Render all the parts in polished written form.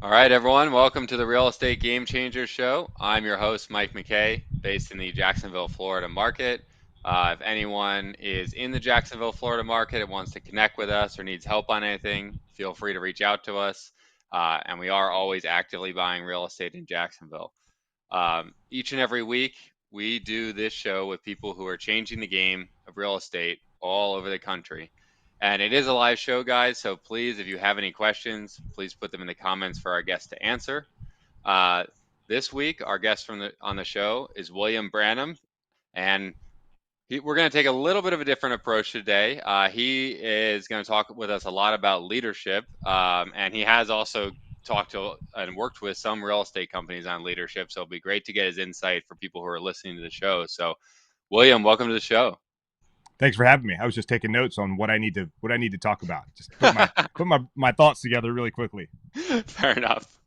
All right, everyone, welcome to the Real Estate Game Changers Show. I'm your host, Mike McKay, based in the Jacksonville, Florida market. If anyone is in the Jacksonville, Florida market and wants to connect with us or needs help on anything, feel free to reach out to us. And we are always actively buying real estate in Jacksonville. Each and every week, we do this show with people who are changing the game of real estate all over the country. And it is a live show, guys. So please, if you have any questions, please put them in the comments for our guest to answer. Uh, this week, our guest on the show is William Branum, and we're going to take a little bit of a different approach today. He is going to talk with us a lot about leadership, and he has also talked to and worked with some real estate companies on leadership. So it'll be great to get his insight for people who are listening to the show. So, William, welcome to the show. Thanks for having me. I was just taking notes on what I need to talk about. Just put my thoughts together really quickly. Fair enough.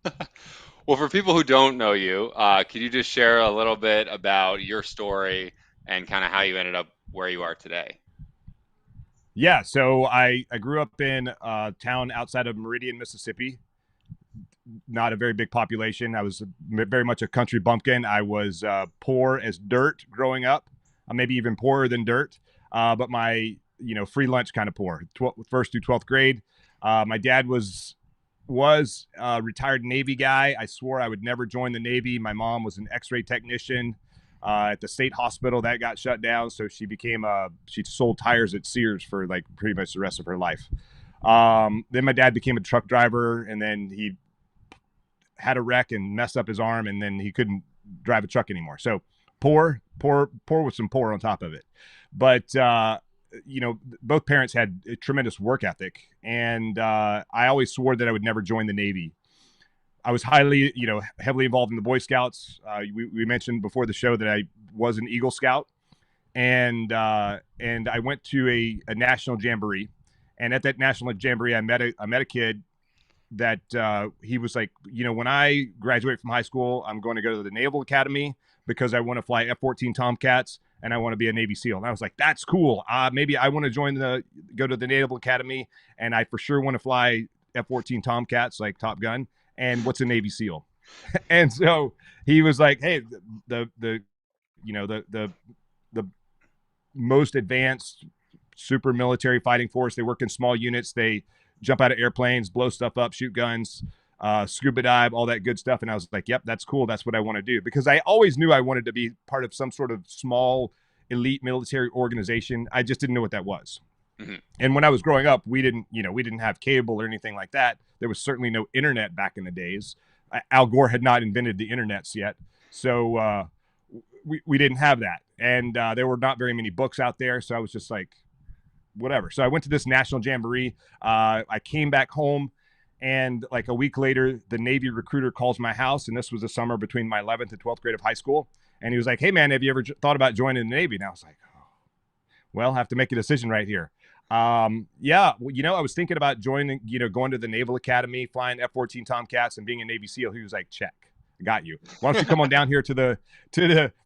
Well, for people who don't know you, could you just share a little bit about your story and kind of how you ended up where you are today? Yeah, so I grew up in a town outside of Meridian, Mississippi. Not a very big population. I was very much a country bumpkin. I was poor as dirt growing up, maybe even poorer than dirt. But my free lunch kind of poor. First through 12th grade. My dad was a retired Navy guy. I swore I would never join the Navy. My mom was an X-ray technician at the state hospital that got shut down. So she sold tires at Sears for like pretty much the rest of her life. Then my dad became a truck driver, and then he had a wreck and messed up his arm, and then he couldn't drive a truck anymore. So poor with some poor on top of it. But both parents had a tremendous work ethic, and I always swore that I would never join the Navy. I was heavily involved in the Boy Scouts. We mentioned before the show that I was an Eagle Scout, and I went to a national jamboree, and at that national jamboree, I met a kid that he was like, when I graduate from high school, I'm going to go to the Naval Academy because I want to fly F-14 Tomcats and I want to be a Navy SEAL. And I was like, that's cool. Maybe I want to go to the Naval Academy, and I for sure want to fly F-14 Tomcats like Top Gun. And what's a Navy SEAL? And so he was like, hey, the most advanced super military fighting force. They work in small units. They jump out of airplanes, blow stuff up, shoot guns, scuba dive, all that good stuff. And I was like, yep, that's cool. That's what I want to do. Because I always knew I wanted to be part of some sort of small elite military organization. I just didn't know what that was. Mm-hmm. And when I was growing up, we didn't have cable or anything like that. There was certainly no internet back in the days. Al Gore had not invented the internets yet. So we didn't have that. And there were not very many books out there. So I was just like, whatever. So I went to this national jamboree. I came back home, and like a week later, the Navy recruiter calls my house. And this was the summer between my 11th and 12th grade of high school. And he was like, hey, man, have you ever thought about joining the Navy? And I was like, oh, well, I have to make a decision right here. Yeah, I was thinking about joining, going to the Naval Academy, flying F-14 Tomcats, and being a Navy SEAL. He was like, check. Got you. Why don't you come on down here to the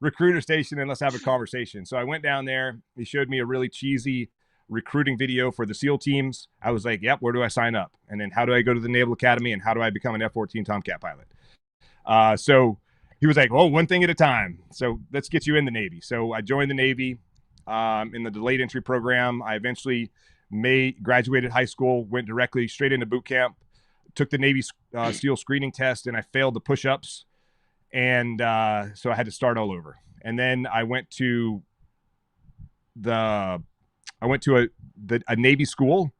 recruiter station and let's have a conversation? So I went down there. He showed me a really cheesy recruiting video for the SEAL teams. I was like, yep, where do I sign up? And then how do I go to the Naval Academy, and how do I become an F-14 Tomcat pilot? So he was like, oh, one thing at a time. So let's get you in the Navy. So I joined the Navy in the delayed entry program. I eventually graduated high school, went directly straight into boot camp, took the Navy SEAL screening test, and I failed the push-ups. And so I had to start all over. And then I went to a Navy school,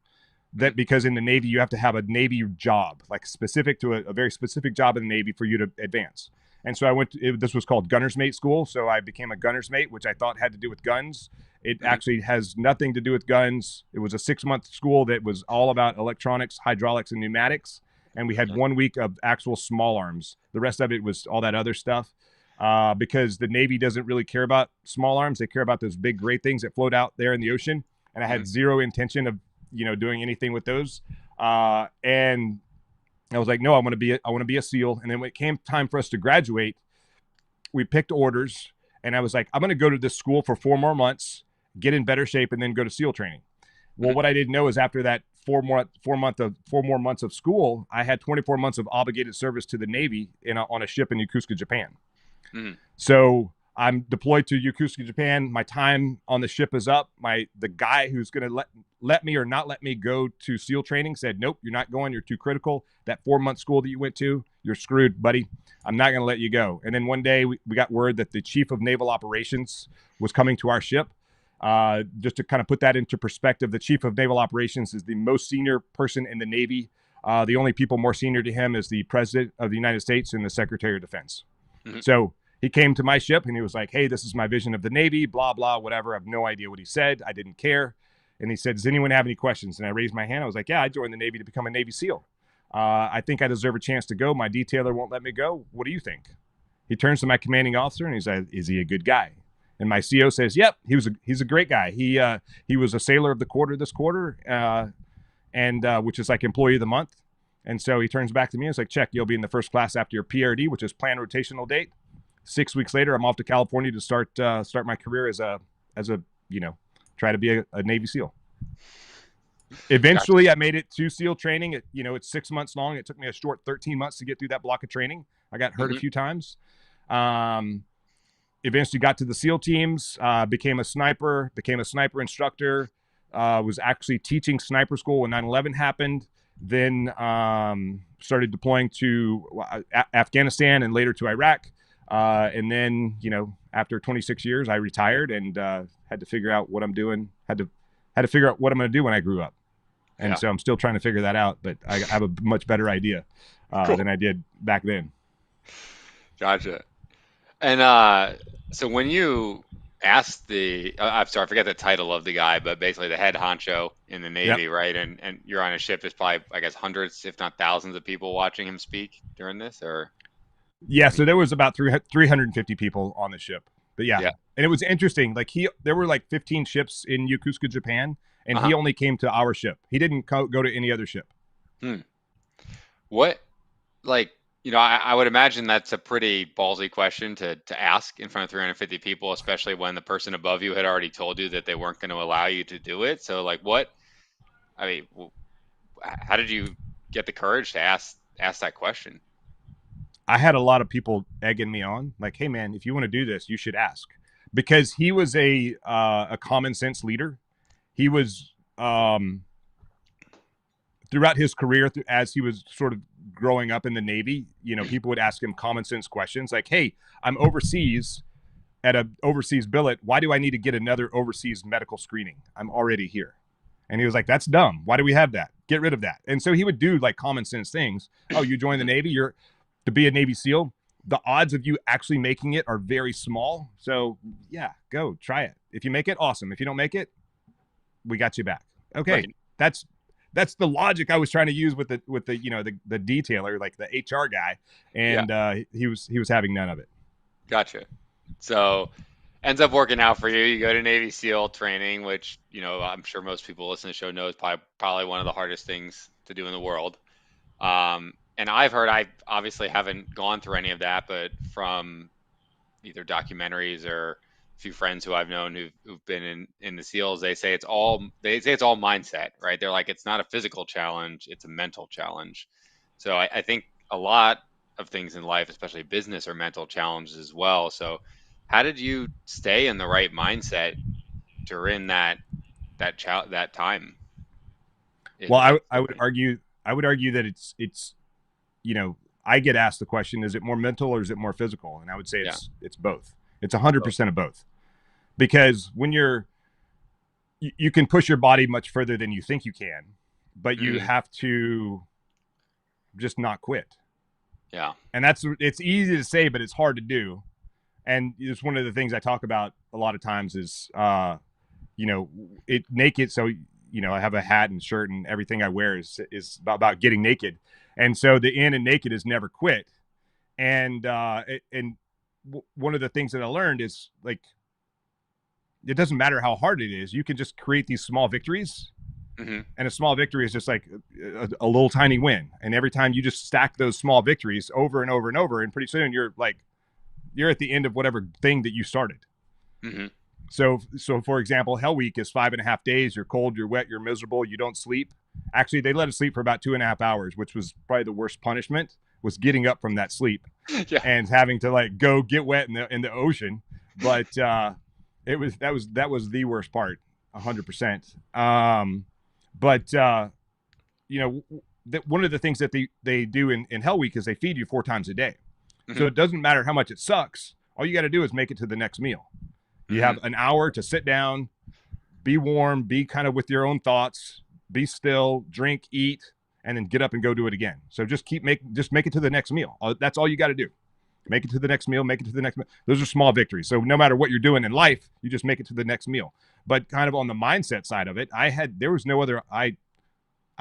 that because in the Navy you have to have a Navy job, like specific to a very specific job in the Navy for you to advance. And so this was called Gunner's Mate School. So I became a Gunner's Mate, which I thought had to do with guns. It actually has nothing to do with guns. It was a 6-month school that was all about electronics, hydraulics, and pneumatics. And we had 1 week of actual small arms. The rest of it was all that other stuff. Because the Navy doesn't really care about small arms. They care about those big, great things that float out there in the ocean. And I had zero intention of, doing anything with those. And I was like, no, I want to be a SEAL. And then when it came time for us to graduate, we picked orders, and I was like, I'm going to go to this school for 4 more months, get in better shape, and then go to SEAL training. Well, what I didn't know is after that 4 more months of school, I had 24 months of obligated service to the Navy on a ship in Yokosuka, Japan. Mm-hmm. So I'm deployed to Yokosuka, Japan. My time on the ship is up. The guy who's going to let me or not let me go to SEAL training said, nope, you're not going. You're too critical. That 4-month school that you went to, you're screwed, buddy. I'm not going to let you go. And then one day we got word that the chief of naval operations was coming to our ship. Just to kind of put that into perspective, the chief of naval operations is the most senior person in the Navy. The only people more senior to him is the president of the United States and the secretary of defense. Mm-hmm. So he came to my ship and he was like, hey, this is my vision of the Navy, blah, blah, whatever. I have no idea what he said. I didn't care. And he said, does anyone have any questions? And I raised my hand. I was like, yeah, I joined the Navy to become a Navy SEAL. I think I deserve a chance to go. My detailer won't let me go. What do you think? He turns to my commanding officer and he's like, is he a good guy? And my CO says, yep, he's a great guy. He was a sailor of the quarter this quarter, and which is like employee of the month. And so he turns back to me and is like, check, you'll be in the first class after your PRD, which is planned rotational date. 6 weeks later, I'm off to California to start my career as a try to be a Navy SEAL. Eventually, I made it to SEAL training. It's 6 months long. It took me a short 13 months to get through that block of training. I got hurt a few times. Eventually got to the SEAL teams, became a sniper instructor, was actually teaching sniper school when 9/11 happened. Then started deploying to Afghanistan and later to Iraq. And then, after 26 years, I retired and had to figure out what I'm doing. Had to figure out what I'm going to do when I grew up. And so I'm still trying to figure that out, but I have a much better idea than I did back then. Gotcha. And so when you asked I'm sorry, I forget the title of the guy, but basically the head honcho in the Navy, yep. Right? And you're on a ship, there's probably, I guess, hundreds, if not thousands of people watching him speak during this, or? Yeah, so there was about 350 people on the ship. But yeah. And it was interesting. Like there were like 15 ships in Yokosuka, Japan, and he only came to our ship. He didn't go to any other ship. What, like, I would imagine that's a pretty ballsy question to ask in front of 350 people, especially when the person above you had already told you that they weren't going to allow you to do it. So like how did you get the courage to ask that question? I had a lot of people egging me on, like, hey man, if you want to do this, you should ask. Because he was a common sense leader. He was throughout his career, as he was sort of growing up in the Navy, people would ask him common sense questions like, hey, I'm overseas at an overseas billet. Why do I need to get another overseas medical screening? I'm already here. And he was like, that's dumb. Why do we have that? Get rid of that. And so he would do like common sense things. Oh, you join the Navy, to be a Navy SEAL. The odds of you actually making it are very small. So yeah, go try it. If you make it, awesome. If you don't make it, we got you back. Okay. Right. That's the logic I was trying to use with the detailer, like the HR guy. And he was having none of it. Gotcha. So ends up working out for you. You go to Navy SEAL training, which, I'm sure most people listening to the show know is probably one of the hardest things to do in the world. And I've heard, I obviously haven't gone through any of that, but from either documentaries or a few friends who I've known who've been in the SEALs, they say it's all mindset, right? They're like, it's not a physical challenge, it's a mental challenge. So I think a lot of things in life, especially business, are mental challenges as well. So how did you stay in the right mindset during that time? Well, I would argue that it's I get asked the question, is it more mental or is it more physical? And I would say it's both. It's 100% of both. Because when you can push your body much further than you think you can, but you have to just not quit. Yeah. And it's easy to say, but it's hard to do. And it's one of the things I talk about a lot of times is, naked. So, I have a hat and shirt and everything I wear is about getting naked. And so the in and naked is never quit. And one of the things that I learned is like, it doesn't matter how hard it is. You can just create these small victories. And a small victory is just like a little tiny win. And every time you just stack those small victories over and over and over, and pretty soon you're at the end of whatever thing that you started. So for example, Hell Week is 5.5 days. You're cold, you're wet, you're miserable, you don't sleep. Actually, they let us sleep for about 2.5 hours, which was probably the worst punishment, was getting up from that sleep Yeah. and having to like go get wet in the ocean. But that was the worst part, 100%. But you know, one of the things that they do in Hell Week is they feed you 4 times a day. So Hmm. it doesn't matter how much it sucks. All you got to do is make it to the next meal. You Hmm. have an hour to sit down, be warm, be kind of with your own thoughts, be still, drink, eat, and then get up and go do it again. So just make it to the next meal. That's all you got to do. Make it to the next meal, make it to the next meal. Those are small victories. So no matter what you're doing in life, you just make it to the next meal. But kind of on the mindset side of it, there was no other I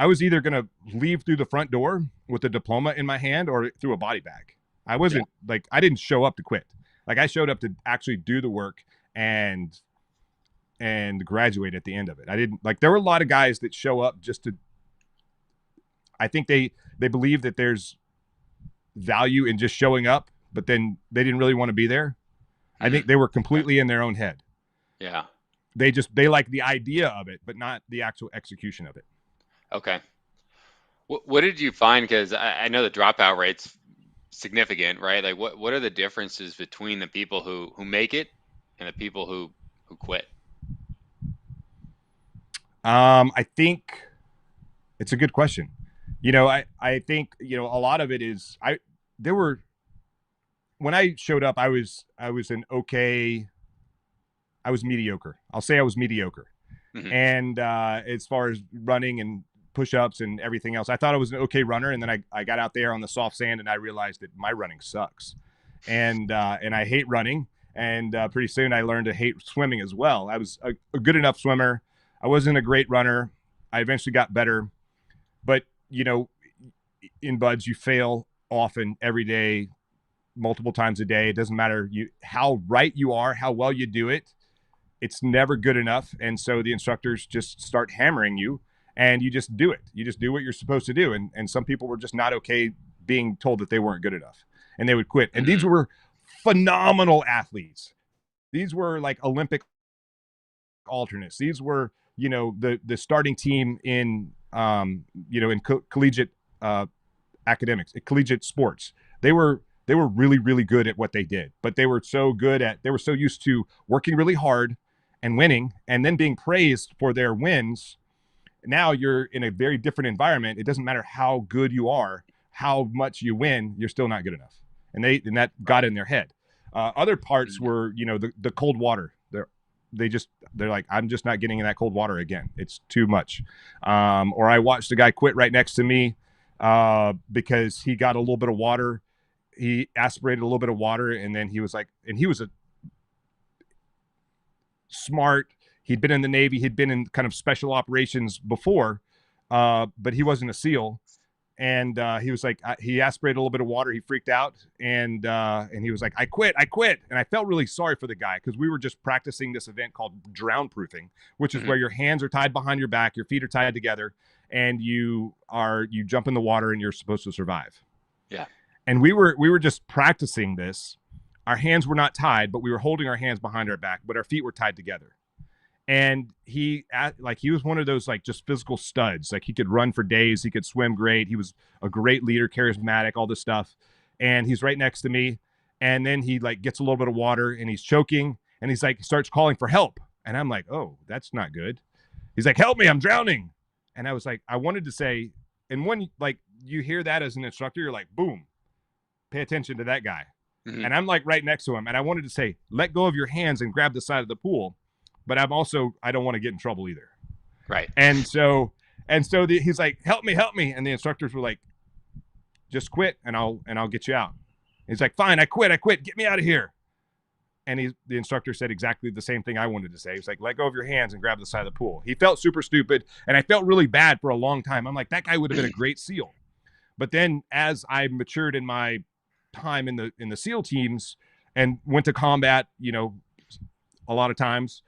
was either going to leave through the front door with a diploma in my hand or through a body bag. I Yeah. wasn't like I didn't show up to quit. Like I showed up to actually do the work and graduate at the end of it. I didn't like there were a lot of guys that show up just to I think they believe that there's value in just showing up, but then they didn't really want to be there. I Hmm. think they were Okay. completely in their own head. Yeah. They like the idea of it, but not the actual execution of it. Okay. What did you find? Because I know the dropout rate's significant, right? Like, what are the differences between the people who make it and the people who quit? I think it's a good question. I think, a lot of it is there were when I showed up, I was an okay, I was mediocre. I'll say I was mediocre. Hmm. And as far as running and push-ups and everything else, I thought I was an okay runner. And then I got out there on the soft sand and I realized that my running sucks. And I hate running. And pretty soon I learned to hate swimming as well. I was a good enough swimmer. I wasn't a great runner. I eventually got better. But, in buds, you fail often every day, multiple times a day. It doesn't matter how right you are, how well you do it. It's never good enough. And so the instructors just start hammering you and you just do it. You just do what you're supposed to do. And some people were just not okay being told that they weren't good enough and they would quit. And these Hmm. were phenomenal athletes. These were like Olympic alternates. These were, the starting team in, in collegiate academics, collegiate sports. They were really, really good at what they did, but they were so used to working really hard and winning and then being praised for their wins. Now you're in a very different environment. It doesn't matter how good you are, how much you win, you're still not good enough. And that got Right. in their head. Other parts Mhm. were, the cold water. They're like, I'm just not getting in that cold water again. It's too much. Or I watched a guy quit right next to me because he got a little bit of water. He aspirated a little bit of water, and then he was like, and he was a smart. He'd been in the Navy. He'd been in kind of special operations before, but he wasn't a SEAL. And he was like, he aspirated a little bit of water. He freaked out, and he was like, I quit. And I felt really sorry for the guy because we were just practicing this event called drown proofing, which is Hmm. where your hands are tied behind your back, your feet are tied together, and you jump in the water and you're supposed to survive. Yeah. And we were just practicing this. Our hands were not tied, but we were holding our hands behind our back, but our feet were tied together. And he was one of those like just physical studs. Like he could run for days, he could swim great, he was a great leader, charismatic, all this stuff. And he's right next to me, and then he like gets a little bit of water and he's choking, and he's like starts calling for help, and I'm like, oh, that's not good. He's like, help me, I'm drowning. And I was like, I wanted to say, and when like you hear that as an instructor, you're like, boom, pay attention to that guy. Hmm. And I'm like right next to him. And I wanted to say, let go of your hands and grab the side of the pool. But I don't want to get in trouble either. Right. And so, he's like, help me, help me. And the instructors were like, just quit and I'll get you out. He's like, fine, I quit. Get me out of here. And the instructor said exactly the same thing I wanted to say. He's like, let go of your hands and grab the side of the pool. He felt super stupid. And I felt really bad for a long time. I'm like, that guy would have been a great SEAL. But then as I matured in my time in the SEAL teams and went to combat, a lot of times,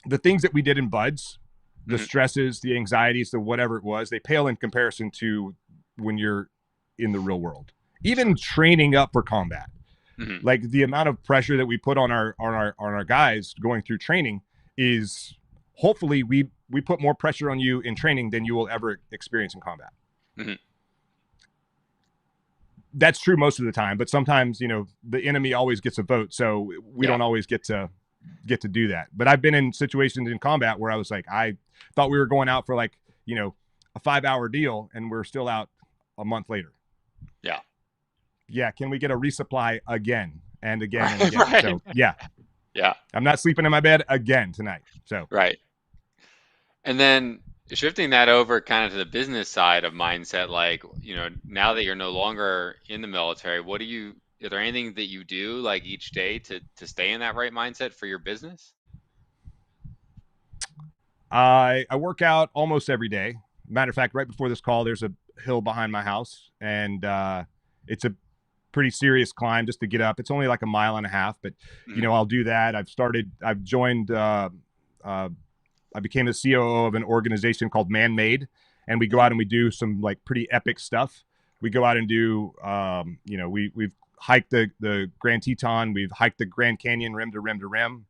the things that we did in buds, the Hmm. stresses, the anxieties, the whatever it was, they pale in comparison to when you're in the real world. Sure. Even training up for combat. Hmm. Like the amount of pressure that we put on our guys going through training is, hopefully we put more pressure on you in training than you will ever experience in combat. Hmm. That's true most of the time, but sometimes, the enemy always gets a vote, so we Yeah. don't always get to do that. But I've been in situations in combat where I was like, I thought we were going out for like, a 5-hour deal, and we're still out a month later. Yeah. Yeah, can we get a resupply again and again and Right. again? Right. So yeah, Yeah. I'm not sleeping in my bed again tonight. So Right. And then shifting that over kind of to the business side of mindset, like, now that you're no longer in the military, is there anything that you do like each day to stay in that right mindset for your business? I work out almost every day. Matter of fact, right before this call, there's a hill behind my house, and it's a pretty serious climb just to get up. It's only like a mile and a half, but Hmm. I'll do that. I've joined. Uh, I became the COO of an organization called Man Made, and we go Hmm. out and we do some like pretty epic stuff. We go out and do, we've hiked the Grand Teton, we've hiked the Grand Canyon rim to rim to rim,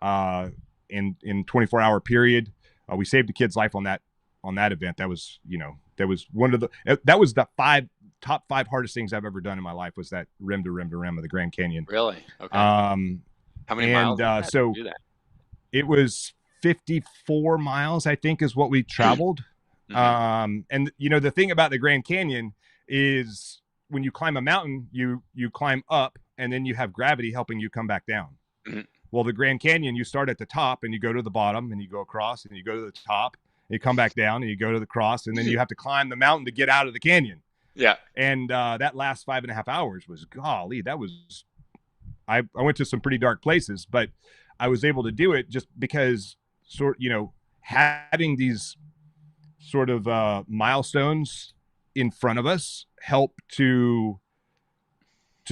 uh, in 24-hour period. We saved a kid's life on that event. That was, one of the top five hardest things I've ever done in my life, was that rim to rim to rim of the Grand Canyon. Really? Okay. Um, How many and miles is that to so do that? it was 54 miles, I think, is what we traveled. Hmm. And the thing about the Grand Canyon is, when you climb a mountain, you climb up, and then you have gravity helping you come back down. Hmm. Well, the Grand Canyon, you start at the top and you go to the bottom, and you go across, and you go to the top, and you come back down, and you go to the cross, and then you have to climb the mountain to get out of the canyon. Yeah. And that last 5.5 hours was, golly, that was, I went to some pretty dark places, but I was able to do it just because, having these sort of milestones in front of us help to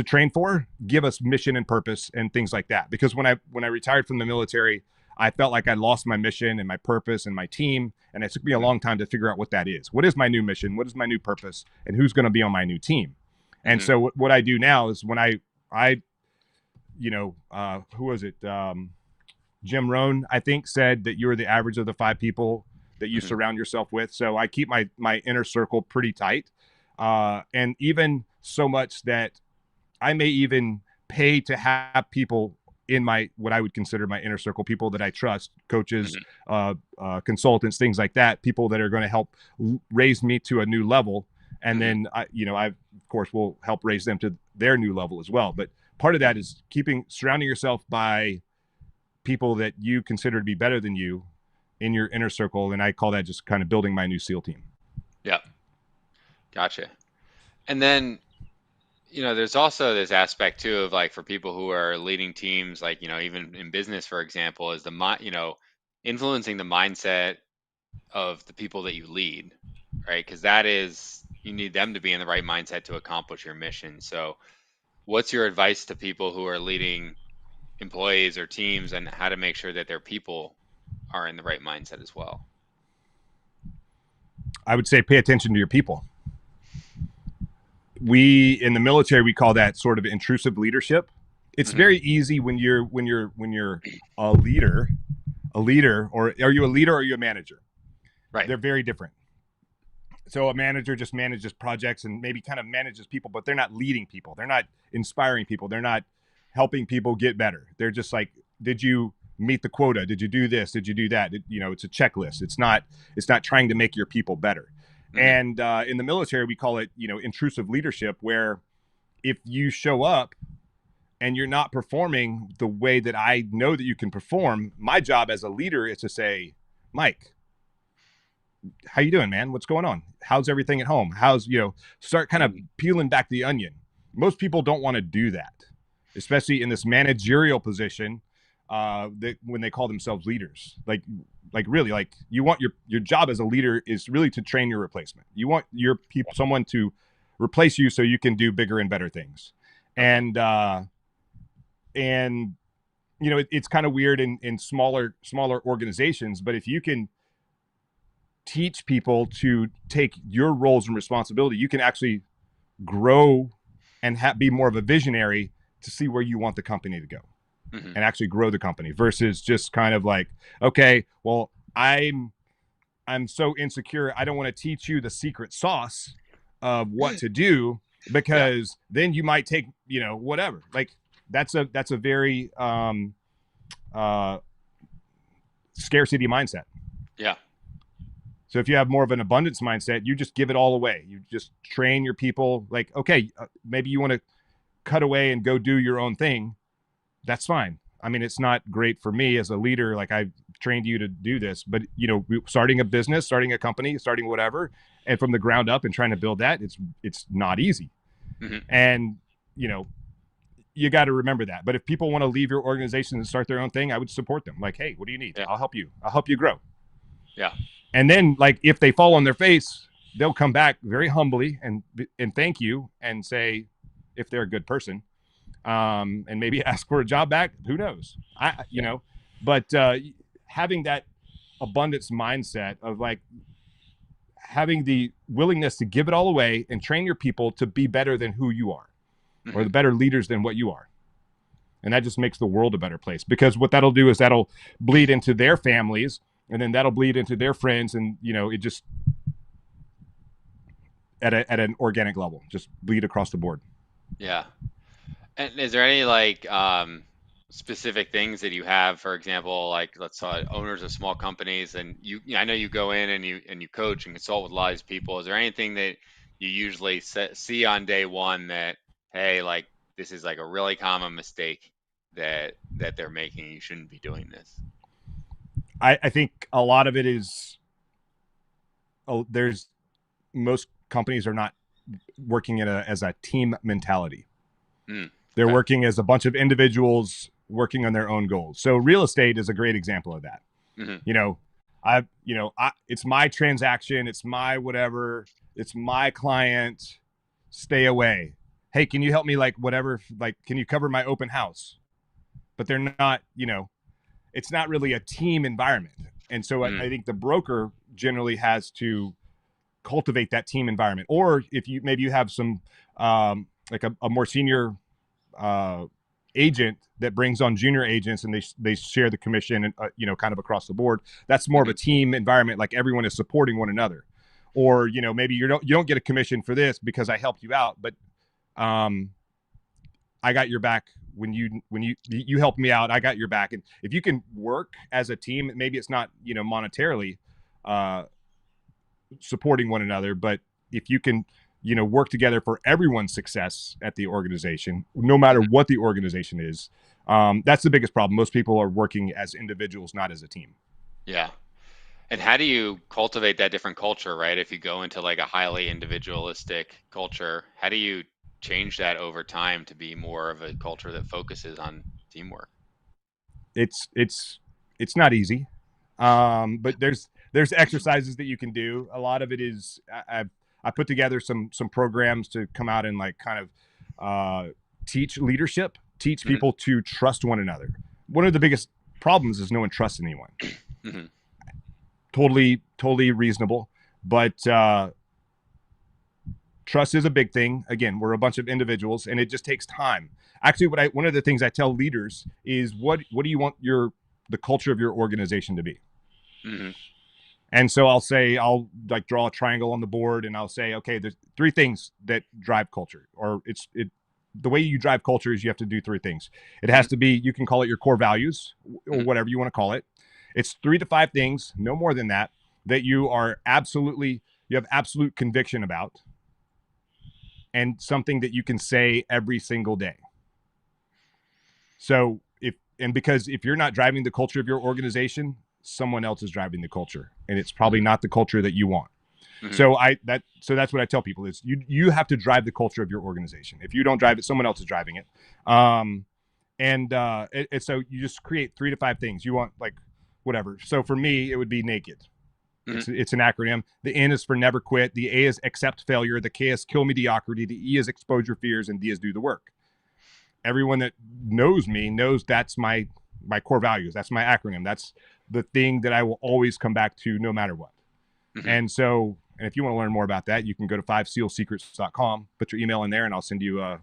train for, give us mission and purpose and things like that. Because when I retired from the military, I felt like I lost my mission and my purpose and my team, and it took me a Hmm. long time to figure out what that is. What is my new mission? What is my new purpose? And who's going to be on my new team? And Hmm. so what I do now is, when I who was it? Jim Rohn, I think, said that you're the average of the 5 people that you Hmm. surround yourself with. So I keep my inner circle pretty tight, and even so much that I may even pay to have people in my, what I would consider my inner circle, people that I trust, coaches, Hmm. consultants, things like that, people that are going to help raise me to a new level, and Hmm. then I of course will help raise them to their new level as well. But part of that is surrounding yourself by people that you consider to be better than you in your inner circle, and I call that just kind of building my new SEAL team. Yeah. Gotcha. And then, there's also this aspect too of like for people who are leading teams, like, even in business, for example, is influencing the mindset of the people that you lead, right? Because you need them to be in the right mindset to accomplish your mission. So, what's your advice to people who are leading employees or teams, and how to make sure that their people are in the right mindset as well? I would say pay attention to your people. We in the military, we call that sort of intrusive leadership. It's Hmm. very easy when you're a leader, or are you a leader or are you a manager? Right. They're very different. So a manager just manages projects and maybe kind of manages people, but they're not leading people. They're not inspiring people. They're not helping people get better. They're just like, did you meet the quota? Did you do this? Did you do that? It's a checklist. It's not trying to make your people better. Hmm. And in the military, we call it, intrusive leadership, where if you show up and you're not performing the way that I know that you can perform, my job as a leader is to say, Mike, how you doing, man? What's going on? How's everything at home? Start kind of Hmm. peeling back the onion. Most people don't want to do that, especially in this managerial position, when they call themselves leaders. Like really, like, you want your job as a leader is really to train your replacement. You want your people, someone to replace you so you can do bigger and better things. Okay. And it's kind of weird in smaller organizations, but if you can teach people to take your roles and responsibility, you can actually grow and be more of a visionary to see where you want the company to go Hmm. and actually grow the company versus just kind of like, okay, well, I'm so insecure. I don't want to teach you the secret sauce of what to do Yeah. because then you might take, whatever. Like that's a very uh, scarcity mindset. Yeah. So if you have more of an abundance mindset, you just give it all away. You just train your people like, okay, maybe you want to cut away and go do your own thing. That's fine. I mean, it's not great for me as a leader. Like I've trained you to do this, but starting a business, starting a company, starting whatever, and from the ground up and trying to build that, it's not easy. Hmm. And you know, you got to remember that. But if people want to leave your organization and start their own thing, I would support them. Like, hey, what do you need? Yeah. I'll help you. I'll help you grow. Yeah. And then, like, if they fall on their face, they'll come back very humbly and thank you and say, if they're a good person, and maybe ask for a job back. Who knows? Yeah. But having that abundance mindset of like having the willingness to give it all away and train your people to be better than who you are, or Hmm. the better leaders than what you are. And that just makes the world a better place, because what that'll do is that'll bleed into their families, and then that'll bleed into their friends, and it just at an organic level just bleed across the board. Yeah. And is there any like specific things that you have, for example, like let's say owners of small companies, and I know you go in and you coach and consult with a lot of these people. Is there anything that you usually see on day one that, hey, like this is like a really common mistake that they're making? You shouldn't be doing this. I think a lot of it is, there's most companies are not working as a team mentality. Mm, They're okay. working as a bunch of individuals working on their own goals. So real estate is a great example of that. Hmm. You know, it's my transaction, it's my whatever, it's my client. Stay away. Hey, can you help me? Like whatever. Like, can you cover my open house? But they're not. It's not really a team environment. And so I Mm, think the broker generally has to cultivate that team environment. Or if you have some like a more senior uh, agent that brings on junior agents, and they share the commission, and kind of across the board. That's more of a hmm. team environment, like everyone is supporting one another. Or maybe you don't get a commission for this because I helped you out, but um, I got your back when you helped me out. I got your back, and if you can work as a team, maybe it's not monetarily uh, supporting one another, but if you can work together for everyone's success at the organization, no matter Hmm. what the organization is, that's the biggest problem. Most people are working as individuals, not as a team. Yeah. And how do you cultivate that different culture, right? If you go into like a highly individualistic culture, how do you change that over time to be more of a culture that focuses on teamwork? It's not easy, but there's exercises that you can do. A lot of it is I put together some programs to come out and like kind of teach leadership, teach Hmm. people to trust one another. One of the biggest problems is no one trusts anyone. Hmm. Totally reasonable, but trust is a big thing. Again, we're a bunch of individuals, and it just takes time. Actually, one of the things I tell leaders is, what do you want the culture of your organization to be? Hmm. And so I'll like draw a triangle on the board, and I'll say, okay, there's three things that drive culture, or the way you drive culture is you have to do three things. It Hmm. has to be, you can call it your core values or Hmm. whatever you want to call it. It's 3 to 5 things, no more than that, that you have absolute conviction about, and something that you can say every single day. So because if you're not driving the culture of your organization, someone else is driving the culture, and it's probably Hmm. not the culture that you want. Hmm. So that's what I tell people is, you have to drive the culture of your organization. If you don't drive it, someone else is driving it. So you just create 3 to 5 things you want, like whatever. So for me, it would be naked. Hmm. It's an acronym. The N is for never quit. The A is accept failure. The K is kill mediocrity. The E is expose your fears, and D is do the work. Everyone that knows me knows that's my core values. That's my acronym. That's the thing that I will always come back to no matter what. Hmm. And if you want to learn more about that, you can go to 5sealsecrets.com, put your email in there, and I'll send you a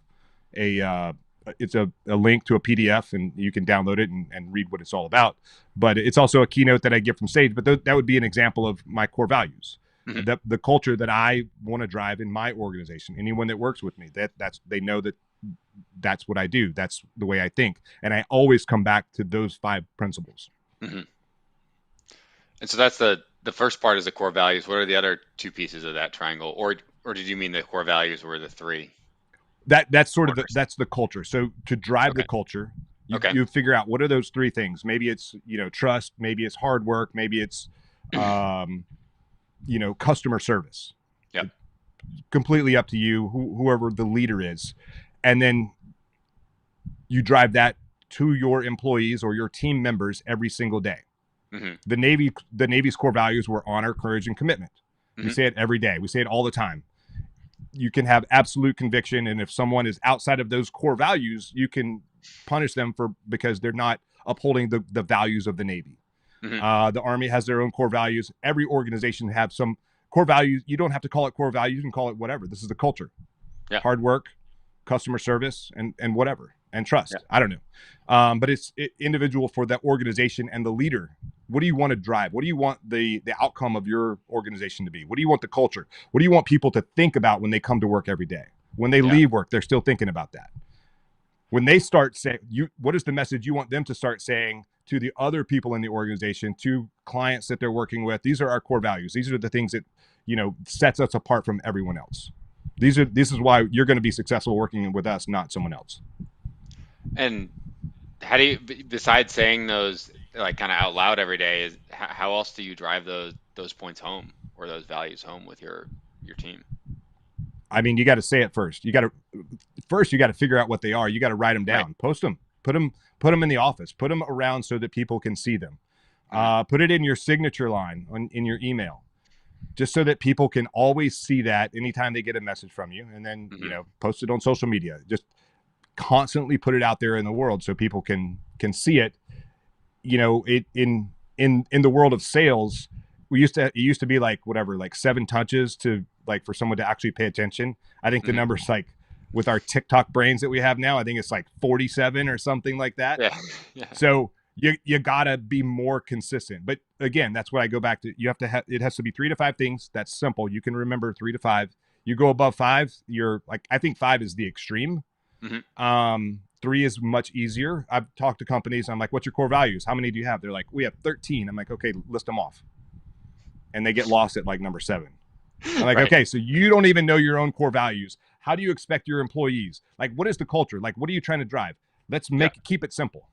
it's a link to a PDF, and you can download it and read what it's all about. But it's also a keynote that I get from stage. But that would be an example of my core values, Hmm. the culture that I want to drive in my organization. Anyone that works with me, that's they know that that's what I do. That's the way I think, and I always come back to those 5 principles. Hmm. And so that's the first part is the core values. What are the other two pieces of that triangle? Or did you mean the core values were the three That's sort of quarters? that's the culture. So to drive the Okay. culture, Okay. you figure out what are those 3 things. Maybe it's trust, maybe it's hard work, maybe it's um, customer service. Yep. It's completely up to you, whoever the leader is, and then you drive that to your employees or your team members every single day. Hmm. The Navy's core values were honor, courage, and commitment. We Hmm. say it every day. We say it all the time. You can have absolute conviction, and if someone is outside of those core values, you can punish them because they're not upholding the values of the Navy. Hmm. The Army has their own core values. Every organization have some core values. You don't have to call it core values. You can call it whatever. This is the culture: Yeah. hard work, customer service, and whatever, and Yeah. trust. I don't know, but it's individual for that organization and the leader. What do you want to drive? What do you want the outcome of your organization to be? What do you want the culture? What do you want people to think about when they come to work every day? When they Yeah. leave work, they're still thinking about that. When they start saying, what is the message you want them to start saying to the other people in the organization, to clients that they're working with? These are our core values. These are the things that sets us apart from everyone else. This is why you're going to be successful working with us, not someone else. And how do you, besides saying those like kind of out loud every day, is how else do you drive those points home or those values home with your team? I mean, you got to say it first. You got to figure out what they are. You got to write them Right. down, post them, put them in the office, put them around so that people can see them. Hmm. Put it in your signature line in your email, just so that people can always see that anytime they get a message from you. And then Hmm. post it on social media. Just constantly put it out there in the world so people can see it. It in the world of sales, it used to be like whatever, like 7 touches to like for someone to actually pay attention. I think the Hmm. numbers, like with our TikTok brains that we have now, I think it's like 47 or something like that. Yeah. Yeah. So you gotta be more consistent. But again, that's what I go back to. You have to have, it has to be 3 to 5 things. That's simple. You can remember 3 to 5. You go above 5, you're like, I think 5 is the extreme. Hmm. 3 is much easier. I've talked to companies. I'm like, what's your core values? How many do you have? They're like, we have 13. I'm like, okay, list them off. And they get lost at like number 7. I'm like, Right. okay, so you don't even know your own core values. How do you expect your employees? Like, what is the culture? Like, what are you trying to drive? Let's Yeah. keep it simple.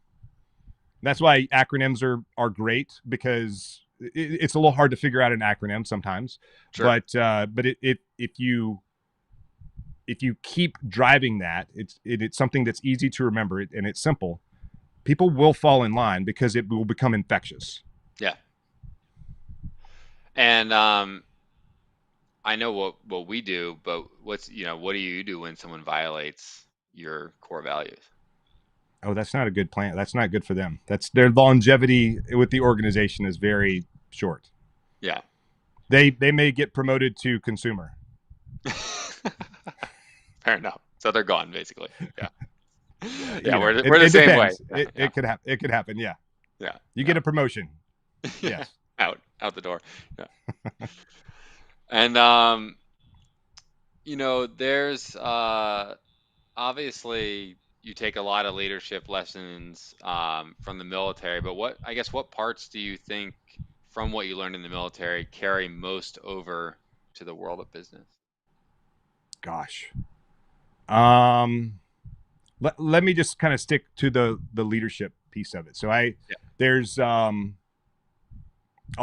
That's why acronyms are great, because it's a little hard to figure out an acronym sometimes. Sure. But if you keep driving that, it's something that's easy to remember and it's simple. People will fall in line because it will become infectious. Yeah. And I know what we do, but what do you do when someone violates your core values? Oh, that's not a good plan. That's not good for them. That's their longevity with the organization is very short. Yeah. They may get promoted to consumer. Fair enough. So they're gone basically. Yeah. Yeah, You know, we're the it same way. depends. Yeah, yeah, It could happen. It could happen. Yeah, yeah, you yeah. get a promotion. Yeah. Yes. Out the door. Yeah. And there's obviously you take a lot of leadership lessons from the military, but what parts do you think from what you learned in the military carry most over to the world of business? Gosh. Um. Let me just kind of stick to the leadership piece of it. So Yeah. there's I'll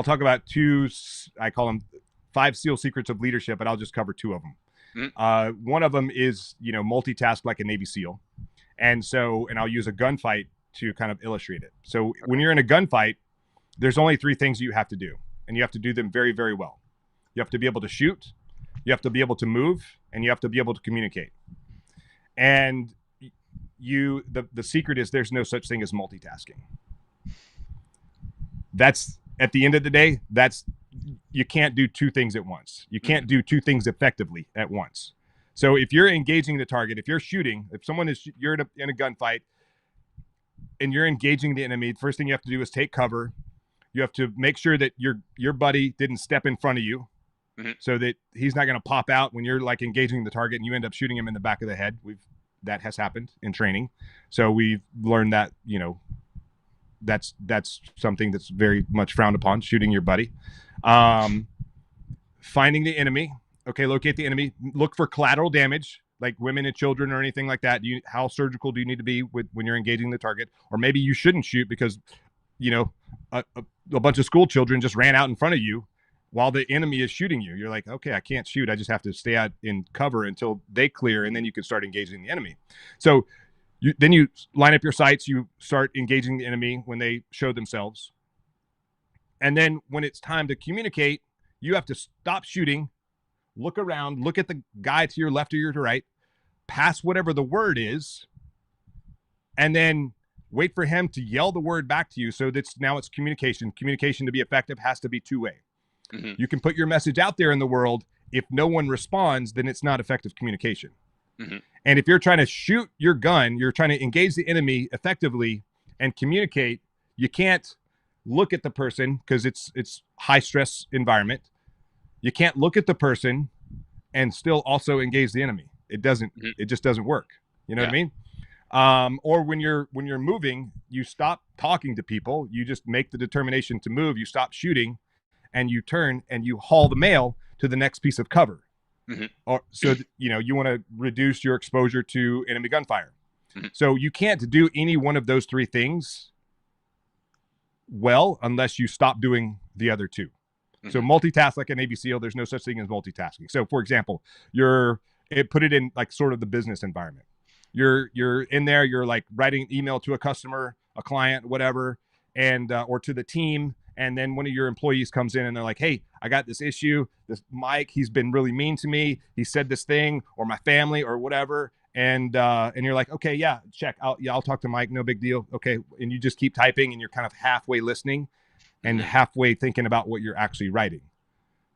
talk about 2. I call them 5 SEAL secrets of leadership, but I'll just cover 2 of them. Mhm. One of them is multitask like a Navy SEAL, and I'll use a gunfight to kind of illustrate it. So when you're in a gunfight, there's only 3 things you have to do, and you have to do them very, very well. You have to be able to shoot, you have to be able to move, and you have to be able to communicate. And the secret is there's no such thing as multitasking. That's at the end of the day, that's you can't do 2 things at once. You can't Mhm. do 2 things effectively at once. So if you're engaging the target, if you're shooting, if someone is, you're in a gunfight and you're engaging the enemy, the first thing you have to do is take cover. You have to make sure that your buddy didn't step in front of you, so that he's not going to pop out when you're like engaging the target and you end up shooting him in the back of the head. That has happened in training. So we've learned that, that's something that's very much frowned upon, shooting your buddy. Finding the enemy. Okay, locate the enemy. Look for collateral damage, like women and children or anything like that. How surgical do you need to be when you're engaging the target? Or maybe you shouldn't shoot because, a bunch of school children just ran out in front of you while the enemy is shooting you. You're like, okay, I can't shoot. I just have to stay out in cover until they clear, and then you can start engaging the enemy. So then you line up your sights. You start engaging the enemy when they show themselves. And then when it's time to communicate, you have to stop shooting, look around, look at the guy to your left or your right, pass whatever the word is, and then wait for him to yell the word back to you. So now it's communication. Communication, to be effective, has to be two-way. You can put your message out there in the world. If no one responds, then it's not effective communication. And if you're trying to shoot your gun, you're trying to engage the enemy effectively and communicate, you can't look at the person because it's high stress environment. You can't look at the person and still also engage the enemy. It just doesn't work. You know what I mean? Or when you're moving, you stop talking to people. You just make the determination to move. You stop shooting, and you turn and you haul the mail to the next piece of cover. Or so you want to reduce your exposure to enemy gunfire. So you can't do any one of those three things well unless you stop doing the other two. So multitask like a Navy SEAL. There's no such thing as multitasking. So for example, put it in like sort of the business environment. You're in there, you're like writing an email to a customer, a client, whatever, and or to the team. And then one of your employees comes in and they're like, hey, I got this issue. This Mike, he's been really mean to me. He said this thing, or my family, or whatever. And you're like, okay, yeah, check. I'll talk to Mike. No big deal. Okay. And you just keep typing and you're kind of halfway listening and halfway thinking about what you're actually writing.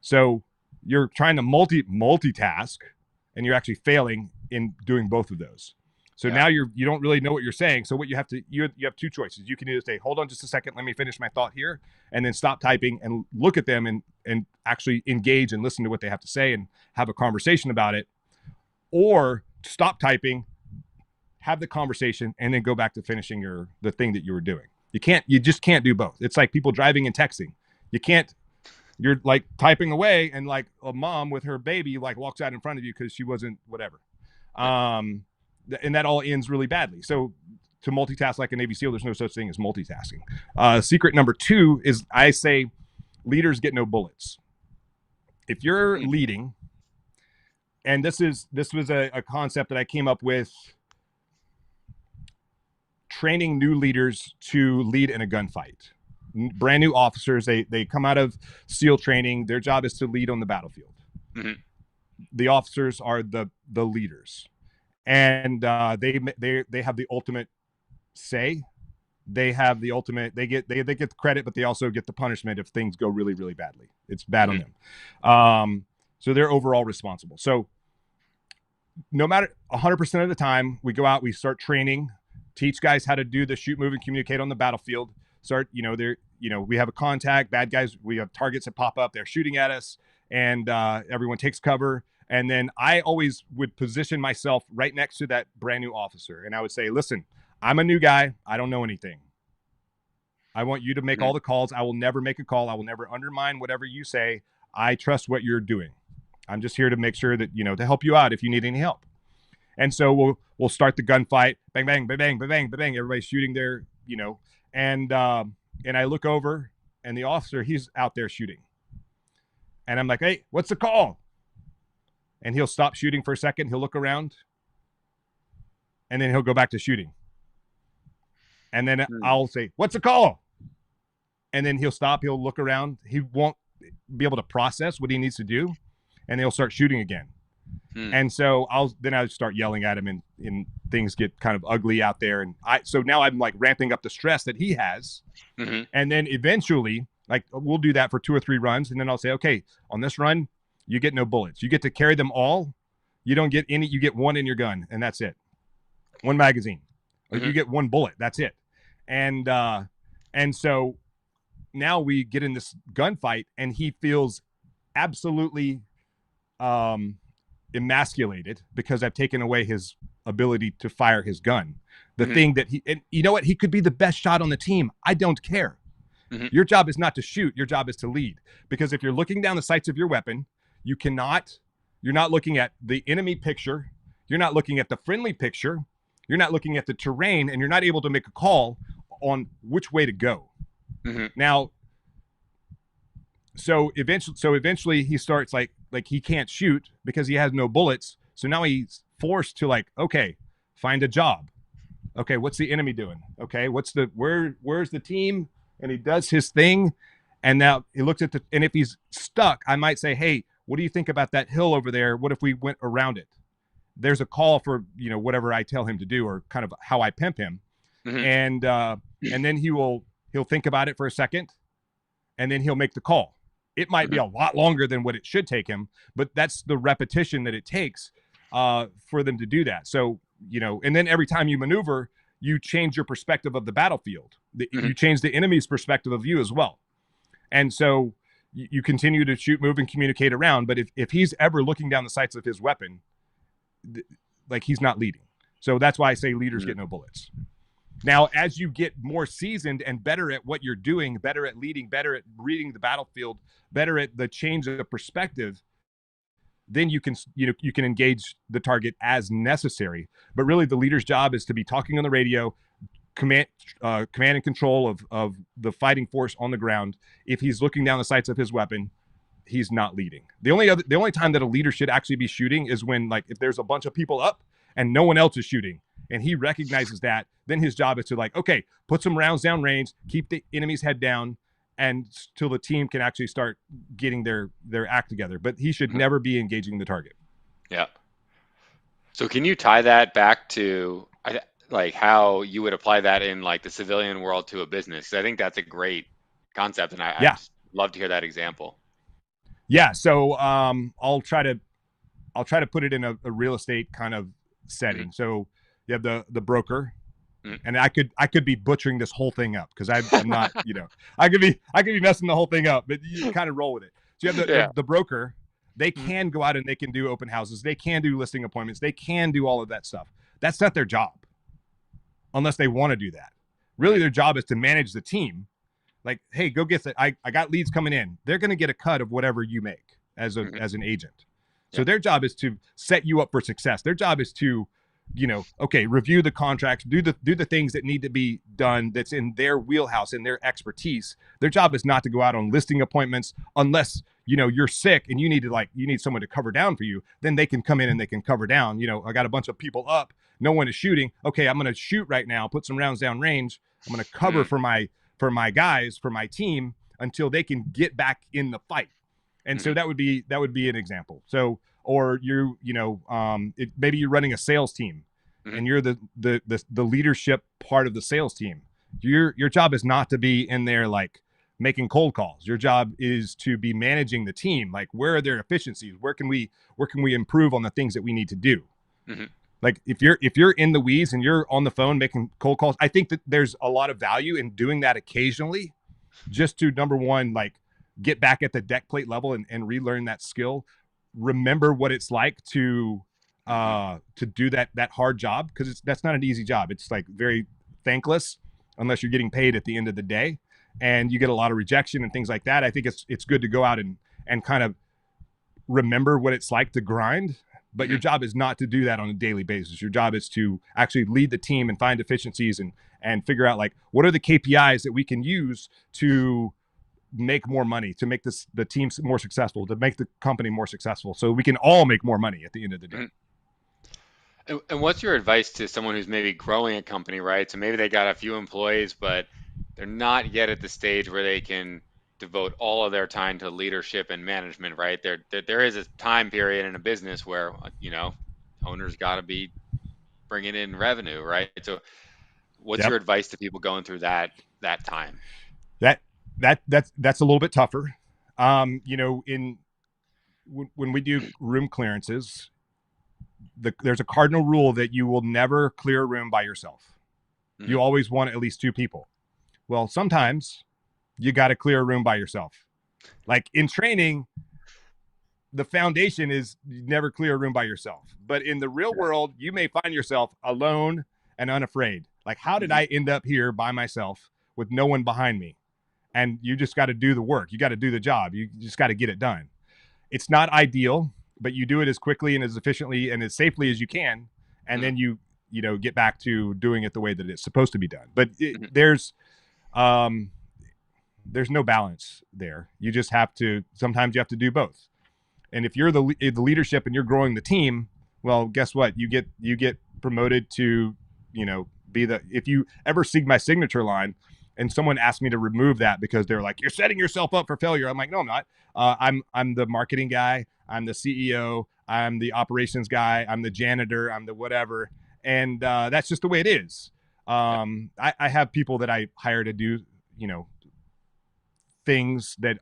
So you're trying to multitask and you're actually failing in doing both of those. So now you don't really know what you're saying. So what you have two choices. You can either say, hold on just a second, let me finish my thought here, and then stop typing and look at them and actually engage and listen to what they have to say and have a conversation about it. Or stop typing, have the conversation, and then go back to finishing the thing that you were doing. You just can't do both. It's like people driving and texting. You're like typing away and like a mom with her baby like walks out in front of you because she wasn't whatever. And that all ends really badly. So to multitask like a Navy SEAL, there's no such thing as multitasking. Secret number 2 is I say leaders get no bullets. If you're leading, and this was a concept that I came up with training new leaders to lead in a gunfight. Brand new officers, they come out of SEAL training. Their job is to lead on the battlefield. The officers are the leaders. And they have the ultimate say. They have the ultimate. They get the credit, but they also get the punishment if things go really, really badly. It's bad on them. So they're overall responsible. So no matter 100% of the time, we go out, we start training, teach guys how to do the shoot, move, and communicate on the battlefield. We have a contact, bad guys. We have targets that pop up. They're shooting at us, and everyone takes cover. And then I always would position myself right next to that brand new officer. And I would say, listen, I'm a new guy. I don't know anything. I want you to make all the calls. I will never make a call. I will never undermine whatever you say. I trust what you're doing. I'm just here to make sure that, to help you out if you need any help. And so we'll start the gunfight. Bang, bang, bang, bang, bang, bang, bang. Everybody's shooting there, and I look over and the officer, he's out there shooting. And I'm like, hey, what's the call? And he'll stop shooting for a second. He'll look around. And then he'll go back to shooting. And then I'll say, what's the call? And then he'll stop. He'll look around. He won't be able to process what he needs to do. And he'll start shooting again. And so I'll start yelling at him and things get kind of ugly out there. And so now I'm like ramping up the stress that he has. And then eventually, like we'll do that for 2 or 3 runs. And then I'll say, okay, on this run, you get no bullets. You get to carry them all, You don't get any. You get one in your gun, and that's it. One magazine, or Hmm. you get one bullet. That's it. And and so now we get in this gunfight, and he feels absolutely um, emasculated because I've taken away his ability to fire his gun. The Hmm. thing that he, and you know what, he could be the best shot on the team. I don't care. Hmm. Your job is not to shoot. Your job is to lead. Because if you're looking down the sights of your weapon, you cannot. You're not looking at the enemy picture. You're not looking at the friendly picture. You're not looking at the terrain, and you're not able to make a call on which way to go. Hmm. Now, so eventually he starts like he can't shoot because he has no bullets. So now he's forced to like, okay, find a job. Okay, what's the enemy doing? Okay, where's the team? And he does his thing. And now he looks at and if he's stuck, I might say, hey, what do you think about that hill over there? What if we went around it? There's a call for, whatever I tell him to do, or kind of how I pimp him. Hmm. And then he'll think about it for a second, and then he'll make the call. It might be Hmm. a lot longer than what it should take him, but that's the repetition that it takes for them to do that. So, and then every time you maneuver, you change your perspective of the battlefield. Hmm. You change the enemy's perspective of you as well. And so you continue to shoot, move, and communicate around. But if he's ever looking down the sights of his weapon, like, he's not leading. So that's why I say leaders Hmm. get no bullets. Now, as you get more seasoned and better at what you're doing, better at leading, better at reading the battlefield, better at the change of perspective, then you can engage the target as necessary. But really, the leader's job is to be talking on the radio, command and control of the fighting force on the ground. If he's looking down the sights of his weapon, he's not leading. The only time that a leader should actually be shooting is when, like, if there's a bunch of people up and no one else is shooting, and he recognizes that, then his job is to, like, okay, put some rounds down range, keep the enemy's head down, and till the team can actually start getting their act together. But he should Hmm. never be engaging the target. Yeah. So can you tie that back to like how you would apply that in like the civilian world to a business? 'Cause I think that's a great concept, and I'd Yeah, just love to hear that example. yeah. So I'll try to put it in a real estate kind of Hmm. setting. So you have the broker, Hmm. and I could be butchering this whole thing up because I'm not, I could be messing the whole thing up, but you kind of roll with it. So you have the, Yeah. the the broker. They Hmm. can go out and they can do open houses. They can do listing appointments. They can do all of that stuff. That's not their job unless they want to do that. Really, Hmm. their job is to manage the team. Like, hey, go get that. I got leads coming in. They're going to get a cut of whatever you make as a Hmm. as an agent. Yeah. So their job is to set you up for success. Their job is to, okay, review the contracts, do the things that need to be done that's in their wheelhouse and their expertise. Their job is not to go out on listing appointments unless, you're sick and you need someone to cover down for you. Then they can come in and they can cover down. I got a bunch of people up, no one is shooting. Okay, I'm going to shoot right now, put some rounds down range. I'm going to cover Hmm. for my guys, for my team, until they can get back in the fight. And so Hmm. that would be an example. So, or maybe you're running a sales team, Hmm. and you're the leadership part of the sales team. Your job is not to be in there like making cold calls. Your job is to be managing the team. Like, where are their efficiencies? Where can we improve on the things that we need to do? Hmm. Like, if you're in the weeds and you're on the phone making cold calls, I think that there's a lot of value in doing that occasionally, just to, number one, like, get back at the deck plate level and relearn that skill. Remember what it's like Hmm. to do that hard job, because that's not an easy job. It's like very thankless unless you're getting paid at the end of the day, and you get a lot of rejection and things like that. I think it's good to go out and kind of remember what it's like to grind. But your Hmm. job is not to do that on a daily basis. Your job is to actually lead the team and find efficiencies and figure out, like, what are the KPIs that we can use to make more money, to make the team more successful, to make the company more successful, so we can all make more money at the end of the day. Hmm. And what's your advice to someone who's maybe growing a company, right? So maybe they got a few employees, but they're not yet at the stage where they can devote all of their time to leadership and management, right? There is a time period in a business where, owners got to be bringing in revenue, right? So what's Yep. your advice to people going through that time? That's a little bit tougher. In when we do room clearances, there's a cardinal rule that you will never clear a room by yourself. Mm-hmm. You always want at least two people. Well, sometimes you got to clear a room by yourself. Like in training, the foundation is you never clear a room by yourself. But in the real world, you may find yourself alone and unafraid. Like, how did I end up here by myself with no one behind me? And you just got to do the work. You got to do the job. You just got to get it done. It's not ideal, but you do it as quickly and as efficiently and as safely as you can. And then you get back to doing it the way that it's supposed to be done. But there's no balance there. You just have to, sometimes you have to do both. And if you're the leadership and you're growing the team, well, guess what? You get promoted to, be the, if you ever see my signature line and someone asked me to remove that because they're like, you're setting yourself up for failure. I'm like, no, I'm not. I'm the marketing guy. I'm the CEO. I'm the operations guy. I'm the janitor. I'm the whatever. And that's just the way it is. I have people that I hire to do, things that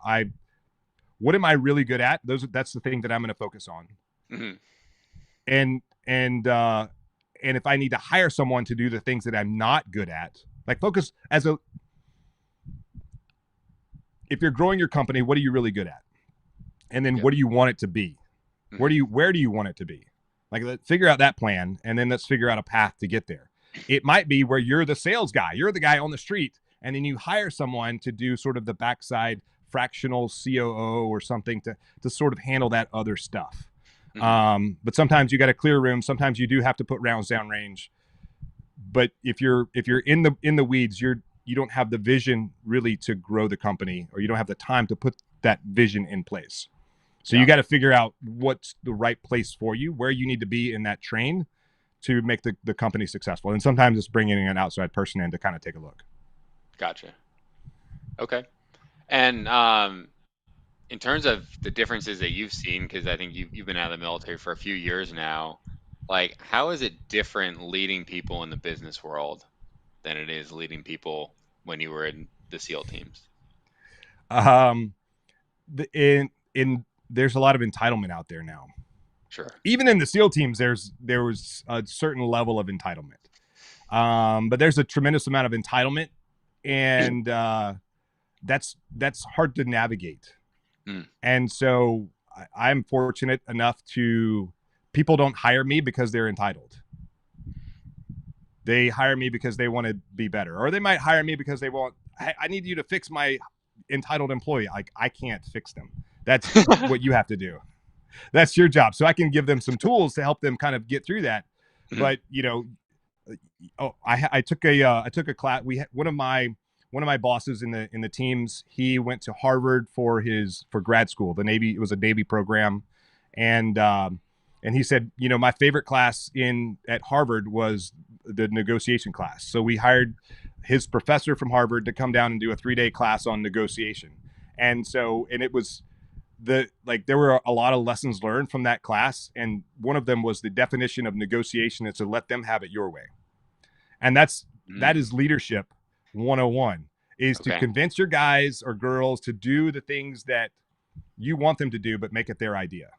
what am I really good at? That's the thing that I'm going to focus on. Mm-hmm. And if I need to hire someone to do the things that I'm not good at, like focus if you're growing your company, what are you really good at? And then what do you want it to be? Mm-hmm. Where do you want it to be? Like, let's figure out that plan, and then let's figure out a path to get there. It might be where you're the sales guy. You're the guy on the street, and then you hire someone to do sort of the backside fractional COO or something to sort of handle that other stuff. Mm-hmm. But sometimes you got to clear room. Sometimes you do have to put rounds down range. But if you're in the weeds, you don't have the vision really to grow the company, or you don't have the time to put that vision in place. So you got to figure out what's the right place for you, where you need to be in that train to make the company successful. And sometimes it's bringing an outside person in to kind of take a look. Gotcha. Okay. And in terms of the differences that you've seen, because I think you've been out of the military for a few years now, like, how is it different leading people in the business world than it is leading people when you were in the SEAL teams? There's a lot of entitlement out there now. Sure. Even in the SEAL teams, there was a certain level of entitlement. But there's a tremendous amount of entitlement, and that's hard to navigate. And so I'm fortunate enough people don't hire me because they're entitled. They hire me because they want to be better, or they might hire me because they want, I need you to fix my entitled employee. Like, I can't fix them. That's what you have to do. That's your job. So I can give them some tools to help them kind of get through that. But I took a class. One of my bosses in the teams, he went to Harvard for grad school. The Navy, it was a Navy program, and he said, my favorite class at Harvard was the negotiation class. So we hired his professor from Harvard to come down and do a 3-day class on negotiation. And it was there were a lot of lessons learned from that class. And one of them was the definition of negotiation is to let them have it your way. And that is leadership 101, is to convince your guys or girls to do the things that you want them to do, but make it their idea.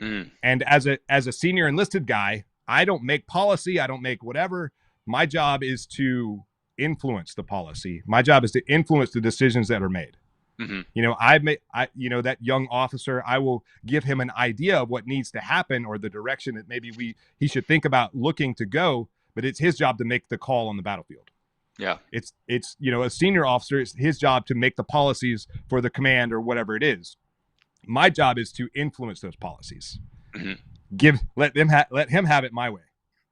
And as a senior enlisted guy, I don't make policy. I don't make whatever. My job is to influence the policy. My job is to influence the decisions that are made. Mm-hmm. That young officer, I will give him an idea of what needs to happen or the direction that maybe he should think about looking to go, but it's his job to make the call on the battlefield. Yeah. It's a senior officer, it's his job to make the policies for the command or whatever it is. My job is to influence those policies. Mm-hmm. Let him have it my way.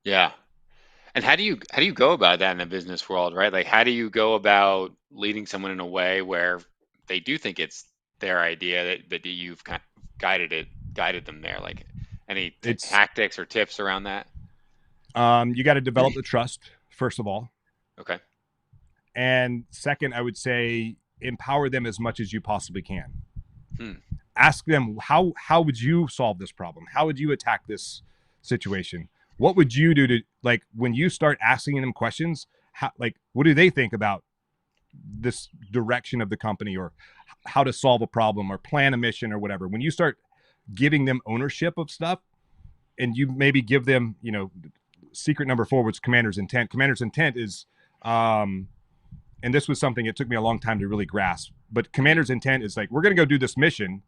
Yeah. And how do you go about that in the business world, right? Like, how do you go about leading someone in a way where they do think it's their idea that you've kind of guided them there? Like, any tactics or tips around that? You got to develop the trust, first of all. Okay. And second, I would say empower them as much as you possibly can. Ask them, how would you solve this problem? How would you attack this situation? What would you do to, like, when you start asking them questions, what do they think about this direction of the company, or how to solve a problem or plan a mission or whatever? When you start giving them ownership of stuff, and you maybe give them, secret number 4, which is commander's intent. Commander's intent is, and this was something it took me a long time to really grasp, but commander's intent is like, we're going to go do this mission.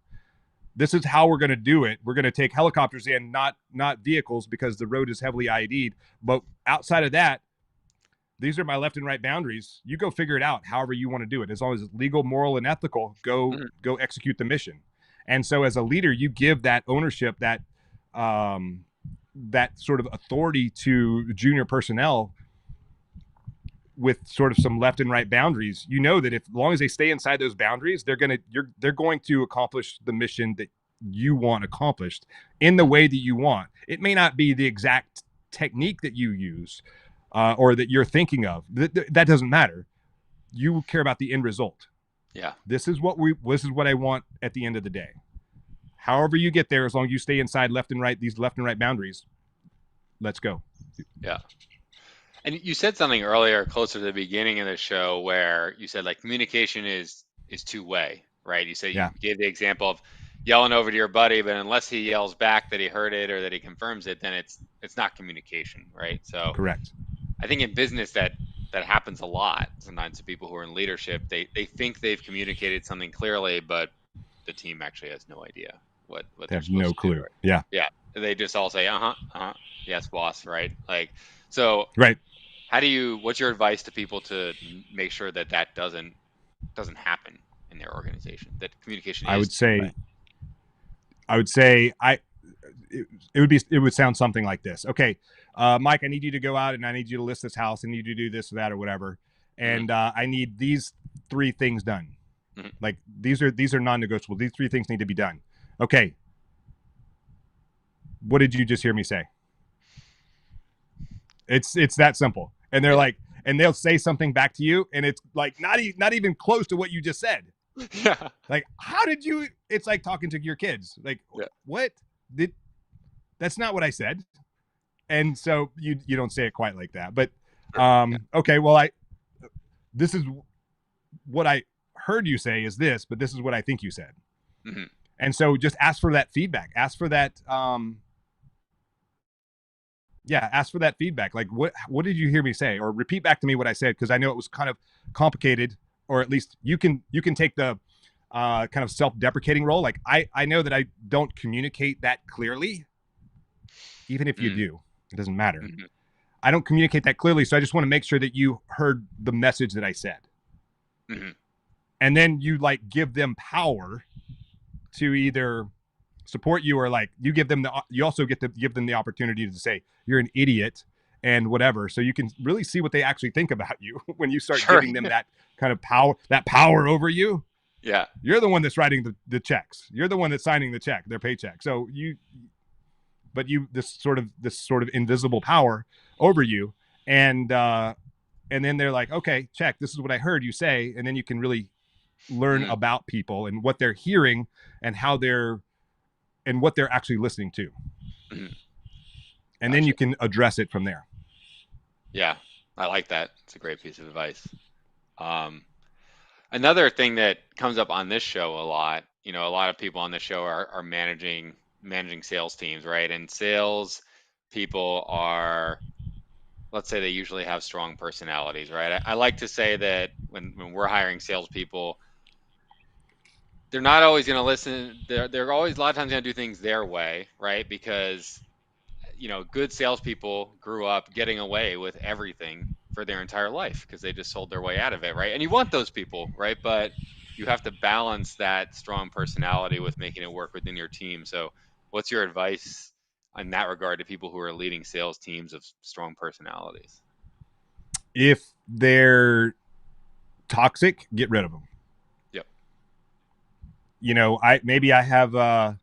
This is how we're going to do it. We're going to take helicopters in, not vehicles, because the road is heavily IED'd. But outside of that, these are my left and right boundaries. You go figure it out however you want to do it. As long as it's legal, moral, and ethical, go execute the mission. And so as a leader, you give that ownership, that sort of authority to junior personnel with sort of some left and right boundaries. You know that if, as long as they stay inside those boundaries, they're going to accomplish the mission that you want accomplished in the way that you want. It may not be the exact technique that you use, or that you're thinking of. That doesn't matter. You care about the end result. Yeah. This is what I want at the end of the day. However you get there, as long as you stay inside these left and right boundaries, let's go. Yeah. And you said something earlier, closer to the beginning of the show, where you said like communication is two-way, right? You said you gave the example of yelling over to your buddy, but unless he yells back that he heard it or that he confirms it, then it's not communication, right? So Correct. I think in business that happens a lot. Sometimes to people who are in leadership, they think they've communicated something clearly, but the team actually has no idea what They they're have supposed no to do. clue. Yeah. Yeah. They just all say, yes, boss, right? Like, so Right. what's your advice to people to make sure that doesn't happen in their organization, that communication I is would say, two-way? it would sound something like this. Okay, Mike, I need you to go out and I need you to list this house. I need you to do this or that or whatever. And I need these 3 things done. Like these are non-negotiable. These 3 things need to be done. Okay. What did you just hear me say? It's that simple. And they're like, and they'll say something back to you, and it's like not even close to what you just said. Yeah. Like, how did you? It's like talking to your kids. Like, what did? That's not what I said. And so you don't say it quite like that. But okay, well, this is what I heard you say is this, but this is what I think you said. And so just ask for that feedback. Ask for that. Ask for that feedback. Like, what did you hear me say? Or repeat back to me what I said, because I know it was kind of complicated. Or at least you can take the kind of self-deprecating role. Like, I know that I don't communicate that clearly. Even if you do, it doesn't matter. I don't communicate that clearly, so I just want to make sure that you heard the message that I said. And then you like give them power to either support you, or like you also get to give them the opportunity to say you're an idiot and whatever. So you can really see what they actually think about you when you start giving them that kind of power over you. Yeah. You're the one that's writing the checks. You're the one that's signing the check, their paycheck. So this sort of invisible power over you. And then they're like, okay, check. This is what I heard you say. And then you can really learn about people and what they're hearing and and what they're actually listening to. And then you can address it from there. Yeah, I like that. It's a great piece of advice. Another thing that comes up on this show a lot, a lot of people on this show are managing sales teams, right? And sales people are, let's say they usually have strong personalities, right? I like to say that when we're hiring salespeople, they're not always going to listen. They're always a lot of times going to do things their way, right? Because good salespeople grew up getting away with everything for their entire life because they just sold their way out of it, right? And you want those people, right? But you have to balance that strong personality with making it work within your team. So, what's your advice in that regard to people who are leading sales teams of strong personalities? If they're toxic, get rid of them. Yep. Maybe I have a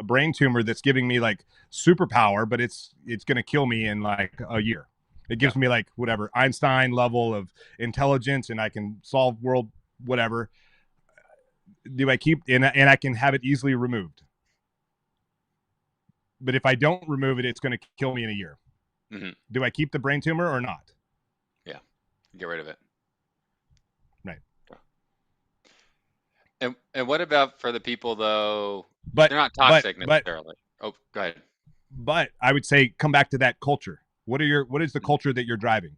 brain tumor that's giving me like superpower, but it's going to kill me in like a year. It gives me like whatever Einstein level of intelligence, and I can solve world whatever. Do I keep and I can have it easily removed? But if I don't remove it, it's going to kill me in a year. Do I keep the brain tumor or not? Yeah, get rid of it. Right. And what about for the people though? They're not toxic necessarily. Oh, go ahead. But I would say come back to that culture. What is the culture that you're driving?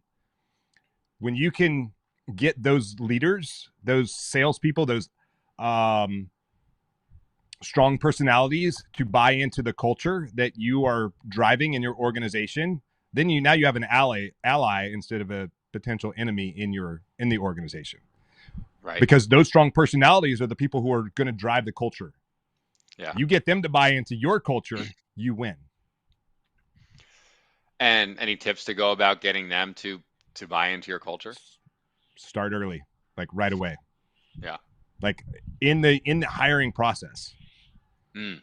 When you can get those leaders, those salespeople, those um, strong personalities to buy into the culture that you are driving in your organization, then you have an ally instead of a potential enemy in the organization. Right. Because those strong personalities are the people who are going to drive the culture. Yeah. You get them to buy into your culture, you win. And any tips to go about getting them to buy into your culture? Start early, like right away, Yeah. like in the hiring process. Mm.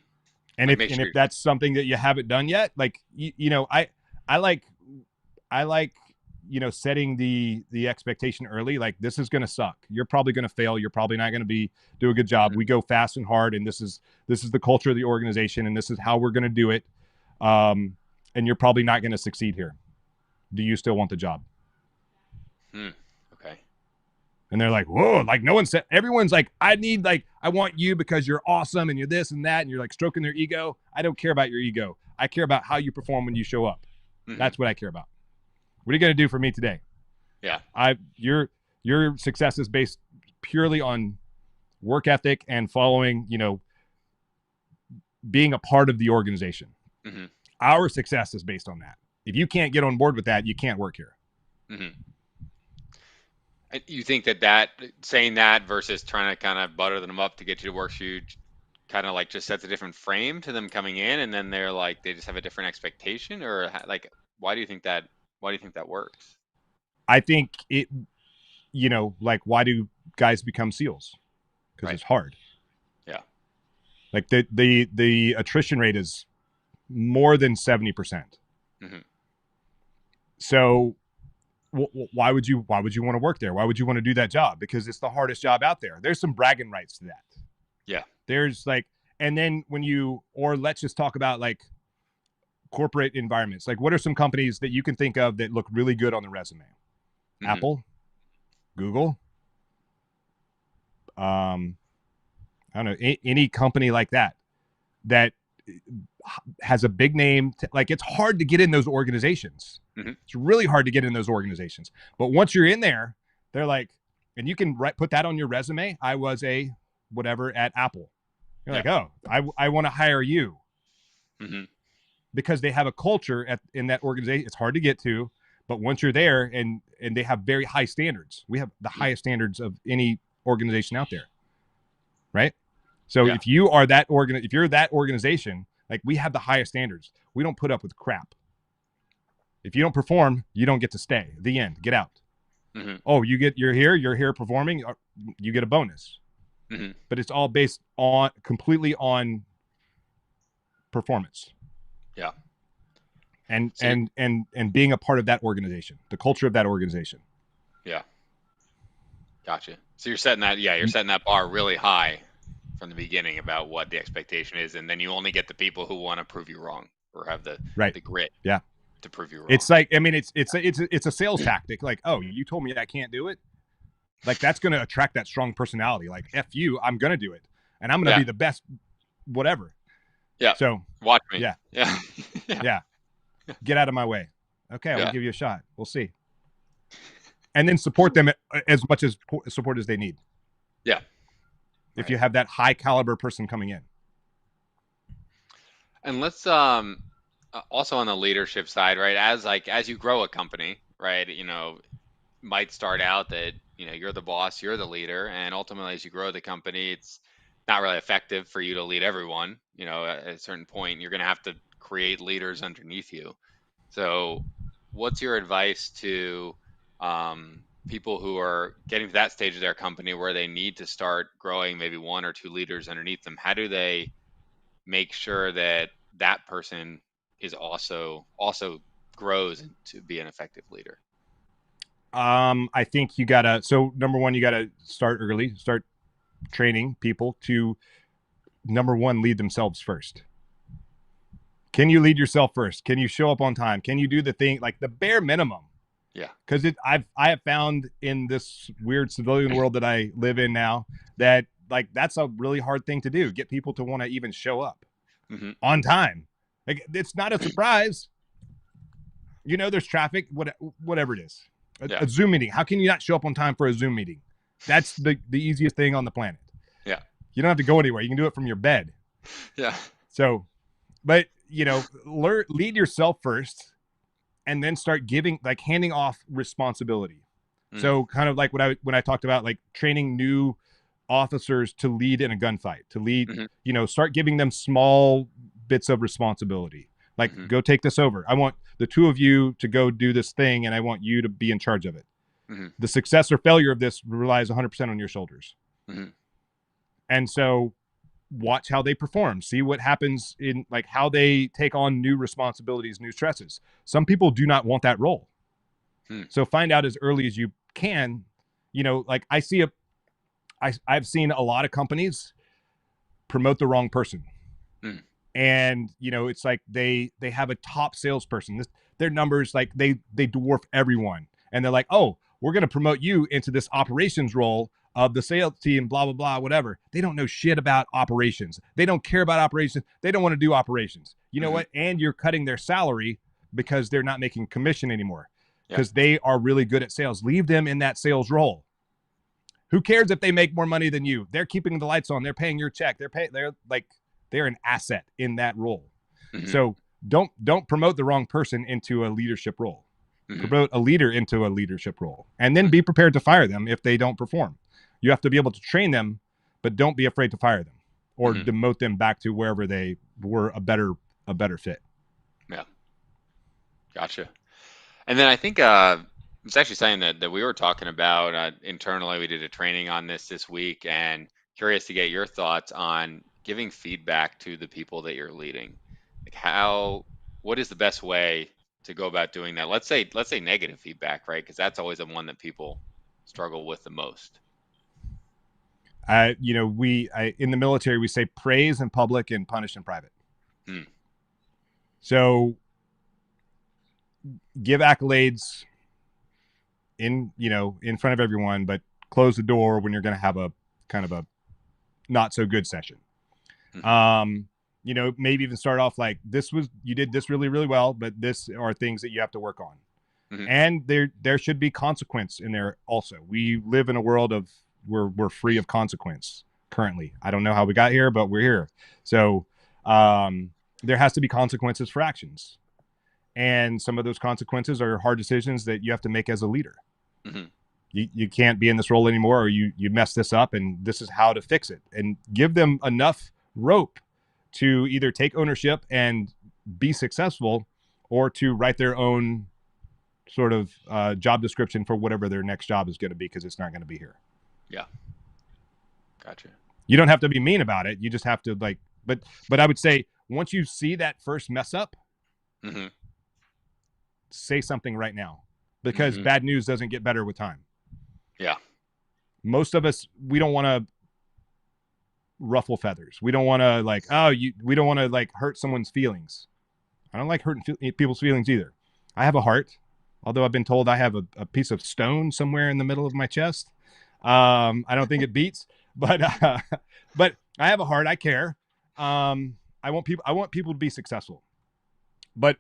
And Like if make and sure. if that's something that you haven't done yet, like I like I like setting the expectation early. Like, this is going to suck. You're probably going to fail. You're probably not going to do a good job. Mhm. We go fast and hard, and this is the culture of the organization, and this is how we're going to do it. And you're probably not going to succeed here. Do you still want the job? Hmm. Okay. And they're like, whoa, like no one said, everyone's like, I want you because you're awesome and you're this and that. And you're like stroking their ego. I don't care about your ego. I care about how you perform when you show up. Hmm. That's what I care about. What are you going to do for me today? Yeah. Your success is based purely on work ethic and following, being a part of the organization. Hmm. Our success is based on that. If you can't get on board with that, you can't work here. Hmm. You think that saying that versus trying to kind of butter them up to get you to work, so you kind of like just sets a different frame to them coming in, and then they're like they just have a different expectation, or like why do you think that? Why do you think that works? I think like, why do guys become SEALs? Because Right. it's hard. Yeah. Like the attrition rate is more than 70%. Hmm. So why would you want to work there? Why would you want to do that job? Because it's the hardest job out there. There's some bragging rights to that. Yeah. There's like, and then let's just talk about like corporate environments. Like, what are some companies that you can think of that look really good on the resume? Hmm. Apple, Google, I don't know, any company like that has a big name. Like, it's hard to get in those organizations. Hmm. It's really hard to get in those organizations. But once you're in there, they're like, and you can put that on your resume. I was a whatever at Apple. You're Yeah. like, oh, I want to hire you, Hmm. because they have a culture in that organization. It's hard to get to, but once you're there, and they have very high standards. We have the highest standards of any organization out there, right? So Yeah. if you're that organization, like, we have the highest standards. We don't put up with crap. If you don't perform, you don't get to stay. The end. Get out. Hmm. Oh, you're here performing, you get a bonus. Hmm. But it's all based on completely on performance Yeah. and So you, being a part of that organization, the culture of that organization. yeah, gotcha. So you're setting that, yeah, you're setting that bar really high from the beginning about what the expectation is, and then you only get the people who want to prove you wrong or have Right. the grit Yeah. to prove you wrong. It's like, I mean, it's a sales tactic. Like, oh, you told me I can't do it. Like, that's going to attract that strong personality. Like, F you, I'm going to do it. And I'm going to Yeah. be the best, whatever. Yeah. So, Watch me. yeah, Yeah. Yeah. yeah, get out of my way. Okay, I will Yeah. give you a shot. We'll see. And then support them as much as support as they need. Yeah. If Right. you have that high caliber person coming in. And let's also on the leadership side, right? As you grow a company, right? Might start out that, you're the boss, you're the leader, and ultimately as you grow the company, it's not really effective for you to lead everyone. At a certain point, you're going to have to create leaders underneath you. So, what's your advice to people who are getting to that stage of their company where they need to start growing maybe one or two leaders underneath them? How do they make sure that that person is also grows to be an effective leader? I think you gotta. So number one, you gotta start early. Start training people to, number one, lead themselves first. Can you lead yourself first? Can you show up on time? Can you do the thing, like the bare minimum? Yeah. Because I have found in this weird civilian world that I live in now that, like, that's a really hard thing to do. Get people to want to even show up. Hmm. on time. Like, it's not a surprise. There's traffic, whatever it is. Yeah. A Zoom meeting. How can you not show up on time for a Zoom meeting? That's the easiest thing on the planet. Yeah. You don't have to go anywhere. You can do it from your bed. Yeah. So, but lead yourself first, and then start handing off responsibility. Hmm. So kind of like when I talked about like training new officers to lead in a gunfight, to lead, Hmm. start giving them small bits of responsibility. Like, Hmm. go take this over. I want the two of you to go do this thing, and I want you to be in charge of it. Hmm. The success or failure of this relies 100% on your shoulders. Hmm. And so watch how they perform, see what happens in like how they take on new responsibilities, new stresses. Some people do not want that role. Hmm. So find out as early as you can. Like I've seen a lot of companies promote the wrong person. Hmm. And it's like they have a top salesperson. Their numbers, like they dwarf everyone, and they're like, oh, we're going to promote you into this operations role of the sales team, blah blah blah, whatever. They don't know shit about operations. They don't care about operations. They don't want to do operations. You know Hmm. what? And you're cutting their salary because they're not making commission anymore, Yeah. because they are really good at sales. Leave them in that sales role. Who cares if they make more money than you? They're keeping the lights on. They're paying your check. They're an asset in that role. Hmm. So don't promote the wrong person into a leadership role. Hmm. Promote a leader into a leadership role, and then be prepared to fire them if they don't perform. You have to be able to train them, but don't be afraid to fire them or Hmm. demote them back to wherever they were a better fit. Yeah. Gotcha. And then I think it's actually something that we were talking about internally. We did a training on this week, and curious to get your thoughts on giving feedback to the people that you're leading. Like what is the best way to go about doing that? Let's say negative feedback, right? Because that's always the one that people struggle with the most. In the military, we say praise in public and punish in private. Hmm. So give accolades in front of everyone, but close the door when you're going to have a kind of a not so good session. Hmm. Maybe even start off like, you did this really, really well, but this are things that you have to work on. Hmm. And there should be consequence in there also. We live in a world of we're free of consequence currently. I don't know how we got here, but we're here. So there has to be consequences for actions. And some of those consequences are hard decisions that you have to make as a leader. Hmm. You can't be in this role anymore, or you mess this up, and this is how to fix it. And give them enough rope to either take ownership and be successful, or to write their own sort of job description for whatever their next job is going to be, because it's not going to be here. Yeah. Gotcha. You don't have to be mean about it. You just have to but I would say once you see that first mess up, Hmm. say something right now, because Hmm. bad news doesn't get better with time. Yeah. Most of us, we don't want to ruffle feathers. We don't want to we don't want to hurt someone's feelings. I don't like hurting people's feelings either. I have a heart, although I've been told I have a piece of stone somewhere in the middle of my chest. I don't think it beats, but but I have a heart. I care. I want people to be successful, but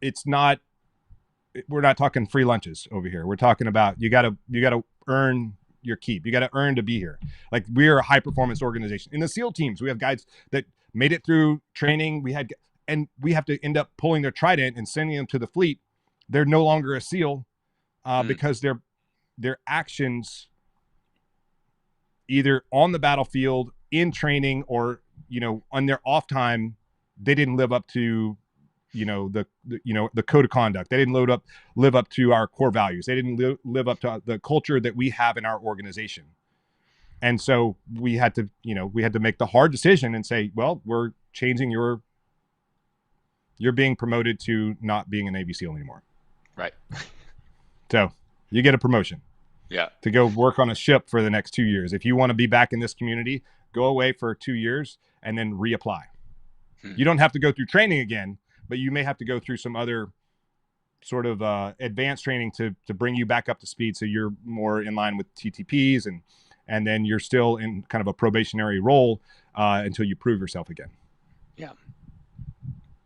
it's not. We're not talking free lunches over here. We're talking about you gotta earn your keep. You gotta earn to be here. Like, we're a high performance organization. In the SEAL teams, we have guys that made it through training. And we have to end up pulling their trident and sending them to the fleet. They're no longer a SEAL Mm. because their actions, either on the battlefield, in training, or on their off time, they didn't live up to the code of conduct. They didn't live up to our core values. They didn't live up to the culture that we have in our organization. And so we had to make the hard decision and say, well, we're changing you're being promoted to not being a Navy SEAL anymore. Right. So you get a promotion Yeah. to go work on a ship for the next 2 years. If you want to be back in this community, go away for 2 years and then reapply. Hmm. You don't have to go through training again, but you may have to go through some other sort of advanced training to bring you back up to speed, so you're more in line with TTPs, and then you're still in kind of a probationary role until you prove yourself again. Yeah,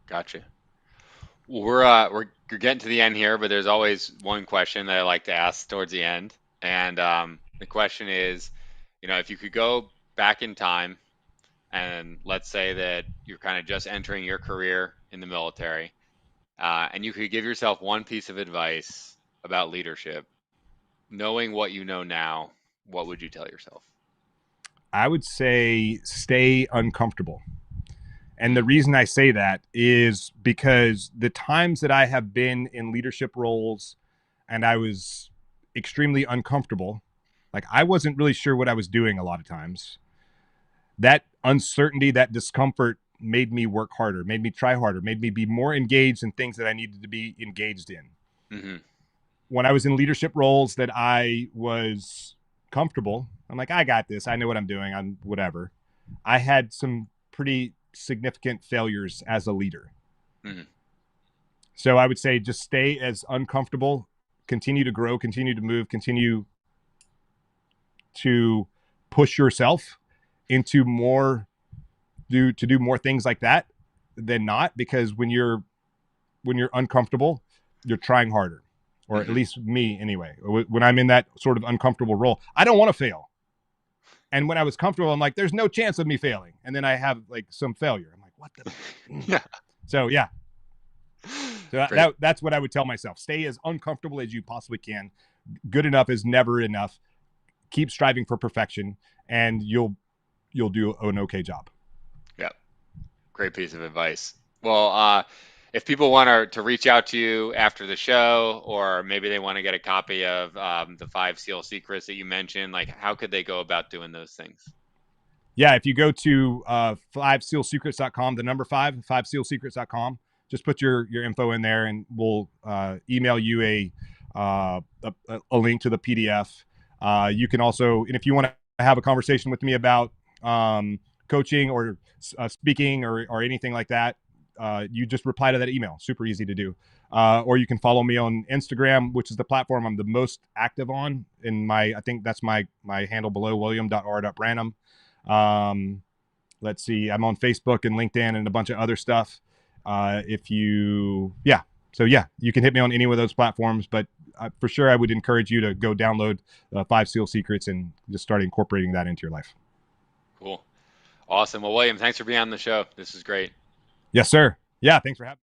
gotcha. Well, we're getting to the end here, but there's always one question that I like to ask towards the end, and the question is, if you could go back in time, and let's say that you're kind of just entering your career in the military, and you could give yourself one piece of advice about leadership, knowing what you know now, what would you tell yourself? I would say stay uncomfortable. And the Mm, reason I say that is because the times that I have been in leadership roles and I was extremely uncomfortable, like I wasn't really sure what I was doing a lot of times. That uncertainty, that discomfort made me work harder, made me try harder, made me be more engaged in things that I needed to be engaged in. hmm When I was in leadership roles that I was comfortable, I'm like, I got this. I know what I'm doing. I'm whatever. I had some pretty significant failures as a leader. hmm So I would say just stay as uncomfortable, continue to grow, continue to move, continue to push yourself into more do more things like that than not, because when you're uncomfortable, you're trying harder, or at hmm least me anyway. When I'm in that sort of uncomfortable role, I don't want to fail. And when I was comfortable, I'm like, there's no chance of me failing. And then I have like some failure. I'm like, what the? Yeah. So yeah, so Great. that's what I would tell myself. Stay as uncomfortable as you possibly can. Good enough is never enough. Keep striving for perfection, and you'll do an okay job. Yeah. Great piece of advice. Well, if people want to reach out to you after the show, or maybe they want to get a copy of the Five Seal Secrets that you mentioned, like how could they go about doing those things? Yeah, if you go to 5sealsecrets.com, the number 5sealsecrets.com, just put your info in there, and we'll email you a link to the PDF. You can also, and if you want to have a conversation with me about coaching or speaking or anything like that, you just reply to that email. Super easy to do. Or you can follow me on Instagram, which is the platform I'm the most active on. I think that's my handle below, william.r.branum. Um, let's see, I'm on Facebook and LinkedIn and a bunch of other stuff. If you, yeah, so yeah, you can hit me on any of those platforms, but for sure, I would encourage you to go download Five Seal Secrets and just start incorporating that into your life. Cool. Awesome. Well, William, thanks for being on the show. This is great. Yes, sir. Yeah, thanks for having me.